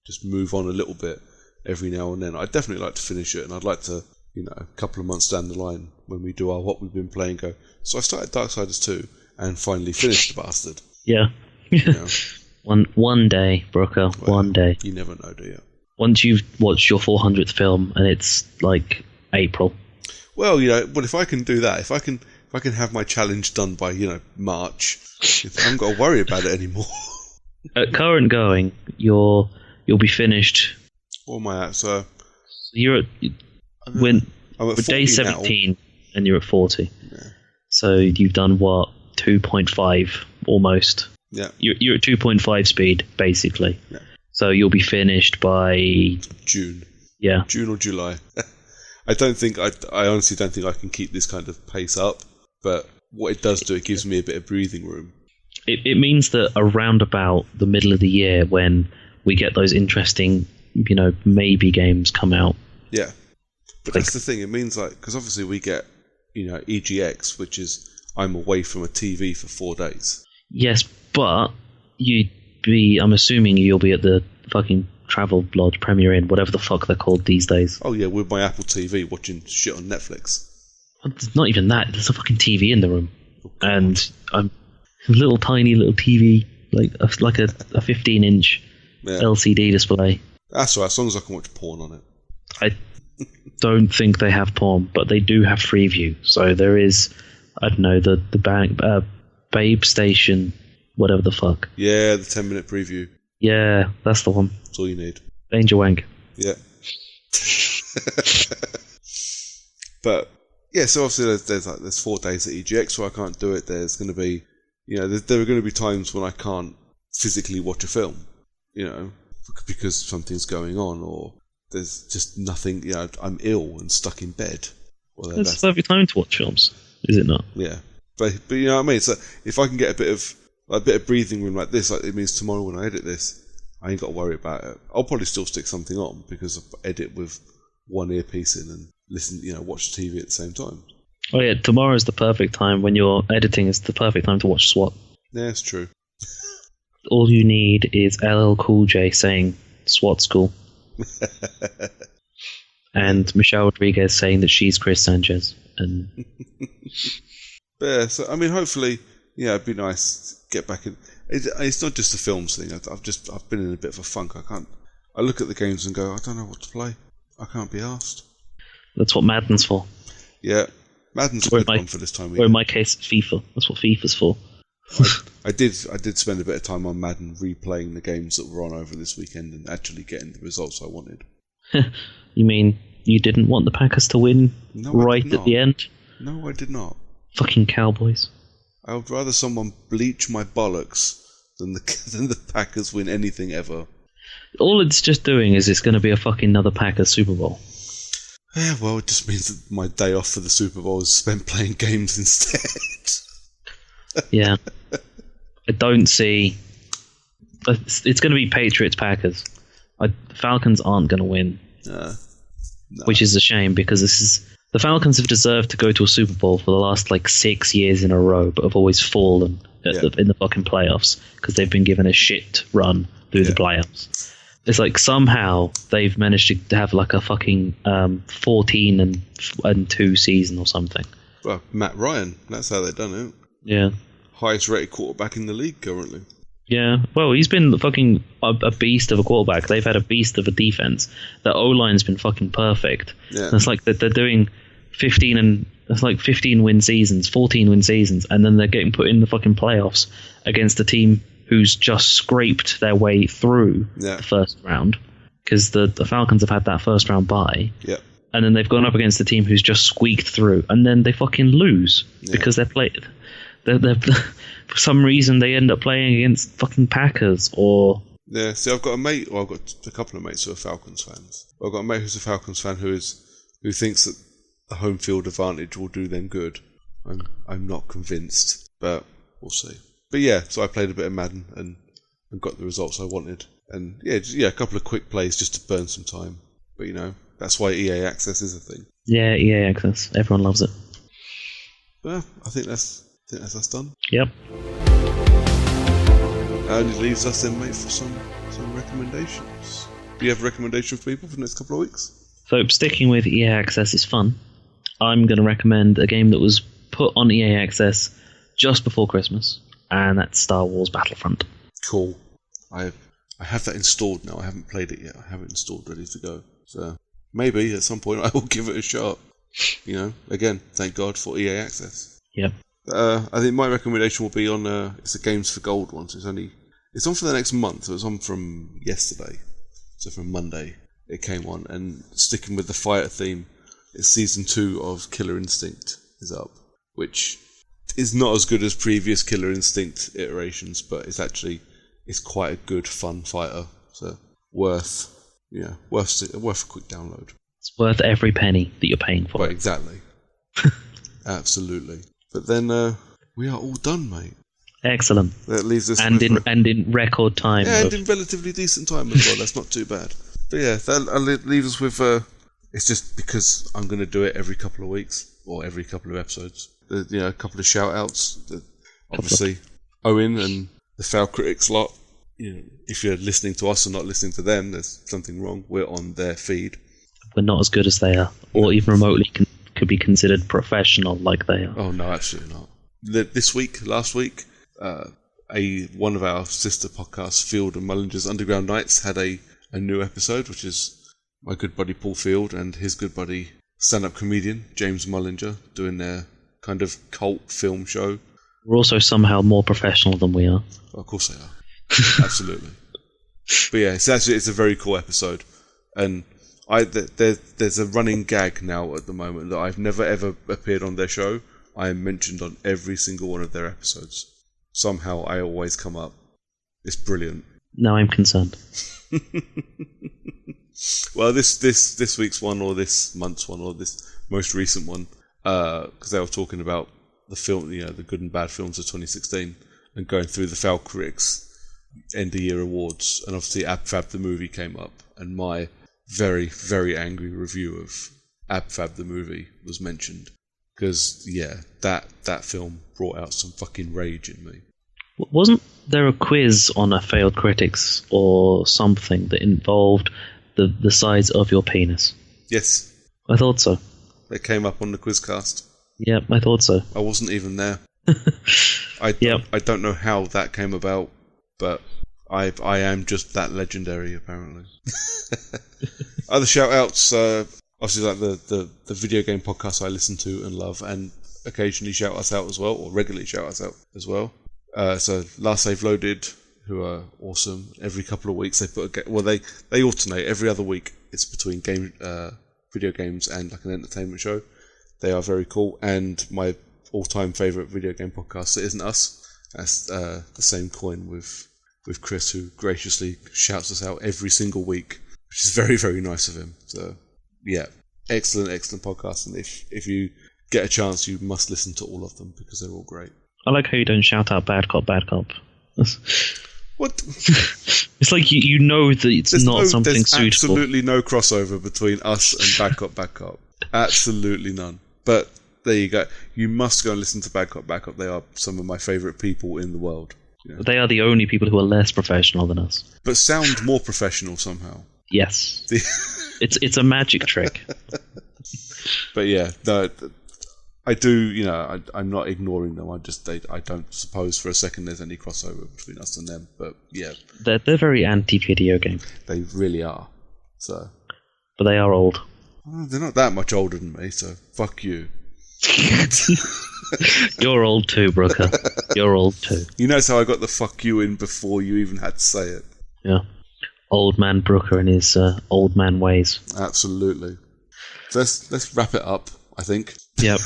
S1: just move on a little bit every now and then. I'd definitely like to finish it, and I'd like to, a couple of months down the line when we do our what we've been playing, go, so I started Darksiders 2 and finally finished the bastard.
S2: Yeah. One day, Brooker, well, one day.
S1: You never know, do you?
S2: Once you've watched your 400th film and it's like April.
S1: Well, but if I can do that, if I can have my challenge done by, March, I haven't got to worry about it anymore.
S2: At current going, you'll be finished.
S1: What am I at, sir?
S2: You're at
S1: I'm at
S2: day 17
S1: now.
S2: And you're at 40.
S1: Yeah.
S2: So you've done what? 2.5 almost.
S1: Yeah.
S2: You're at 2.5 speed basically.
S1: Yeah.
S2: So you'll be finished by
S1: June.
S2: Yeah.
S1: June or July. I honestly don't think I can keep this kind of pace up, but what it does do, it gives me a bit of breathing room.
S2: It means that around about the middle of the year when we get those interesting, maybe games come out.
S1: Yeah. But that's the thing, it means because obviously we get, EGX, which is I'm away from a TV for 4 days.
S2: Yes, but I'm assuming you'll be at the fucking Travel Lodge Premier Inn, whatever the fuck they're called these days.
S1: Oh yeah, with my Apple TV watching shit on Netflix.
S2: It's not even that, there's a fucking TV in the room. And I'm a little tiny little TV, like a 15-inch LCD display.
S1: That's all right, as long as I can watch porn on it.
S2: I don't think they have porn, but they do have Freeview. So there is, I don't know, the Babe Station, whatever the fuck.
S1: Yeah, the 10-minute preview.
S2: Yeah, that's the one.
S1: That's all you need.
S2: Danger Wank.
S1: Yeah. But yeah, so obviously there's 4 days at EGX where I can't do it. There's going to be, there are going to be times when I can't physically watch a film, because something's going on or there's just nothing. I'm ill and stuck in bed. Well,
S2: that's every time to watch films, is it not?
S1: Yeah, but you know what I mean. So if I can get a bit of breathing room like this, it means tomorrow when I edit this, I ain't got to worry about it. I'll probably still stick something on because I edit with one earpiece in and listen, watch TV at the same time.
S2: Oh yeah, tomorrow's the perfect time when you're editing. Is the perfect time to watch SWAT.
S1: Yeah, it's true.
S2: All you need is LL Cool J saying SWAT school. And Michelle Rodriguez saying that she's Chris Sanchez. And
S1: yeah, so I mean, hopefully, it'd be nice to get back in. It's not just the films thing. I've been in a bit of a funk. I look at the games and go, I don't know what to play. I can't be asked.
S2: That's what Madden's for.
S1: Yeah, Madden's a good one for this time.
S2: Or in my case, FIFA. That's what FIFA's for.
S1: I did spend a bit of time on Madden replaying the games that were on over this weekend and actually getting the results I wanted.
S2: You mean you didn't want the Packers to win at the end?
S1: No, I did not.
S2: Fucking Cowboys.
S1: I would rather someone bleach my bollocks than the Packers win anything ever.
S2: All it's just doing is it's going to be a fucking another Packers Super Bowl.
S1: Yeah, well, it just means that my day off for the Super Bowl is spent playing games instead.
S2: Yeah. I don't see... It's going to be Patriots-Packers. Falcons aren't going to win. No. Which is a shame, because the Falcons have deserved to go to a Super Bowl for the last 6 years in a row, but have always fallen in the fucking playoffs, because they've been given a shit run through the playoffs. It's somehow they've managed to have a fucking 14-2 season or something.
S1: Well, Matt Ryan, that's how they've done it.
S2: Yeah.
S1: Highest rated quarterback in the league currently.
S2: Yeah, well, he's been fucking a beast of a quarterback. They've had a beast of a defense. The O-line's been fucking perfect. Yeah. And it's like they're doing 15 win seasons, 14 win seasons, and then they're getting put in the fucking playoffs against a team who's just scraped their way through the first round, because the Falcons have had that first round bye.
S1: Yeah.
S2: And then they've gone up against a team who's just squeaked through, and then they fucking lose because they're for some reason they end up playing against fucking Packers or...
S1: Yeah, see, I've got a couple of mates who are Falcons fans. I've got a mate who's a Falcons fan who thinks that the home field advantage will do them good. I'm not convinced, but we'll see. But yeah, so I played a bit of Madden and got the results I wanted. And a couple of quick plays just to burn some time. But that's why EA Access is a thing.
S2: Yeah, EA Access. Everyone loves it.
S1: Well, I think that's think that's us done.
S2: Yep.
S1: And it leaves us then, mate, for some recommendations. Do you have a recommendation for people for the next couple of weeks?
S2: So, sticking with EA Access is fun. I'm going to recommend a game that was put on EA Access just before Christmas, and that's Star Wars Battlefront.
S1: Cool. I have that installed now. I haven't played it yet. I have it installed, ready to go. So maybe at some point I will give it a shot. You know, again, thank God for EA Access.
S2: Yep.
S1: I think my recommendation will be on it's the Games for Gold one. So it's on for the next month. It was on from yesterday, so from Monday it came on. And sticking with the fighter theme, it's season 2 of Killer Instinct is up, which is not as good as previous Killer Instinct iterations, but it's quite a good fun fighter. So worth a quick download.
S2: It's worth every penny that you're paying for.
S1: Right, exactly. Absolutely. But then we are all done, mate.
S2: Excellent.
S1: That leaves us
S2: in record time.
S1: Yeah, and in relatively decent time as well. That's not too bad. But yeah, that leaves us with. It's just because I'm going to do it every couple of weeks or every couple of episodes. A couple of shout outs. Obviously, Owen and the Foul Critics lot. You know, if you're listening to us and not listening to them, there's something wrong. We're on their feed.
S2: We're not as good as they are, or even remotely could be considered professional like they are.
S1: Oh no, absolutely not. Last week, one of our sister podcasts, Field and Mullinger's Underground Nights, had a new episode, which is my good buddy Paul Field and his good buddy stand-up comedian James Mullinger doing their kind of cult film show.
S2: We're also somehow more professional than we are.
S1: Oh, of course they are. Absolutely. But yeah, it's a very cool episode, and there's a running gag now at the moment that I've never ever appeared on their show. I am mentioned on every single one of their episodes. Somehow I always come up. It's brilliant.
S2: Now I'm concerned.
S1: Well, this week's one, or this month's one, or this most recent one, because they were talking about the film, the good and bad films of 2016, and going through the Foul Critics end of year awards, and obviously AbFab the movie came up, and my very, very angry review of AbFab the movie was mentioned, because that film brought out some fucking rage in me.
S2: Wasn't there a quiz on a Failed Critics or something that involved the size of your penis?
S1: Yes.
S2: I thought so.
S1: It came up on the Quizcast.
S2: Yep, I thought so.
S1: I wasn't even there. I don't know how that came about, but I am just that legendary, apparently. Other shout-outs, obviously like the video game podcasts I listen to and love, and occasionally shout us out as well, or regularly shout us out as well. So Last Save Loaded, who are awesome. Every couple of weeks they put they alternate. Every other week it's between video games and like an entertainment show. They are very cool. And my all-time favourite video game podcast, It Isn't Us. That's the same coin with Chris, who graciously shouts us out every single week, which is very, very nice of him. So yeah, excellent podcast. And if you get a chance, you must listen to all of them because they're all great.
S2: I like how you don't shout out bad cop.
S1: What?
S2: It's like you know that it's not something
S1: there's
S2: suitable.
S1: Absolutely no crossover Between us and Bad Cop. Absolutely none. But there you go. You must go and listen to Bad Cop. They are some of my favourite people in the world. You know?
S2: They are the only people who are less professional than us.
S1: But sound more professional somehow.
S2: Yes. It's a magic trick.
S1: But yeah, no, I do, I'm not ignoring them. I don't suppose for a second there's any crossover between us and them. But yeah.
S2: They're very anti-video game.
S1: They really are. So.
S2: But they are old.
S1: Well, they're not that much older than me, so fuck you.
S2: You're old too, Brooker. You're old too.
S1: You notice how I got the fuck you in before you even had to say it.
S2: Yeah. Old man Brooker and his old man ways.
S1: Absolutely. So let's wrap it up, I think.
S2: Yep.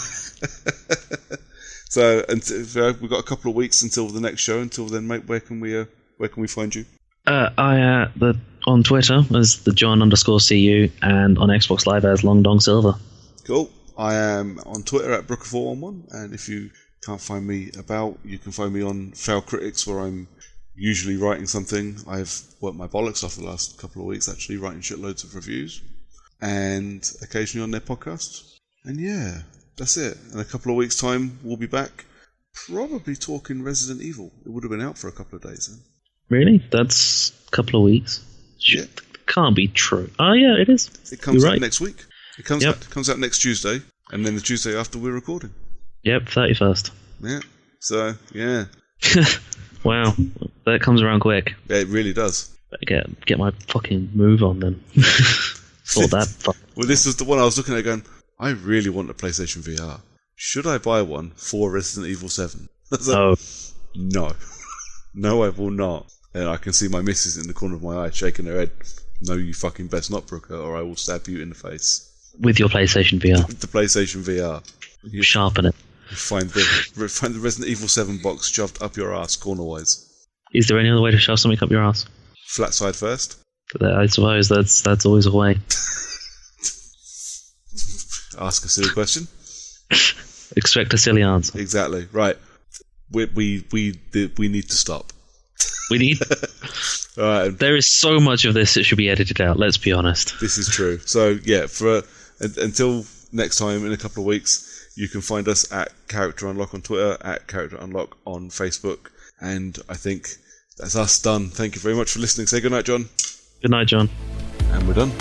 S1: So we've got a couple of weeks until the next show. Until then, mate, where can we find you?
S2: On Twitter as the John_CU and on Xbox Live as Long Dong Silver.
S1: Cool. I am on Twitter at Brooker411, and if you can't find me you can find me on Fail Critics, where I'm usually writing something. I've worked my bollocks off the last couple of weeks, actually, writing shitloads of reviews, and occasionally on their podcast. And yeah, that's it. In a couple of weeks' time, we'll be back probably talking Resident Evil. It would have been out for a couple of days then.
S2: Really? That's a couple of weeks.
S1: Yeah.
S2: Can't be true. Oh, yeah, it is.
S1: It comes
S2: You're
S1: out
S2: right.
S1: next week. It comes out next Tuesday, and then the Tuesday after we're recording.
S2: Yep, 31st.
S1: Yeah. So, yeah.
S2: Wow. That comes around quick.
S1: Yeah, it really does.
S2: Better get my fucking move on then. Sort that.
S1: Well, this was the one I was looking at going, I really want a PlayStation VR. Should I buy one for Resident Evil 7?
S2: Oh.
S1: No. No, I will not. And I can see my missus in the corner of my eye shaking her head. No, you fucking best not, Brooker, or I will stab you in the face.
S2: With your PlayStation VR.
S1: With the PlayStation VR. You
S2: Sharpen it.
S1: find the Resident Evil 7 box shoved up your ass cornerwise.
S2: Is there any other way to shove something up your ass?
S1: Flat side first.
S2: I suppose that's always a way.
S1: Ask a silly question.
S2: Expect a silly answer.
S1: Exactly. Right. We need to stop.
S2: We need...
S1: All right.
S2: There is so much of this that should be edited out, let's be honest.
S1: This is true. So, yeah, until next time, in a couple of weeks, you can find us at Character Unlock on Twitter, at Character Unlock on Facebook, and I think that's us done. Thank you very much for listening. Say goodnight, John.
S2: Good night, John.
S1: And we're done.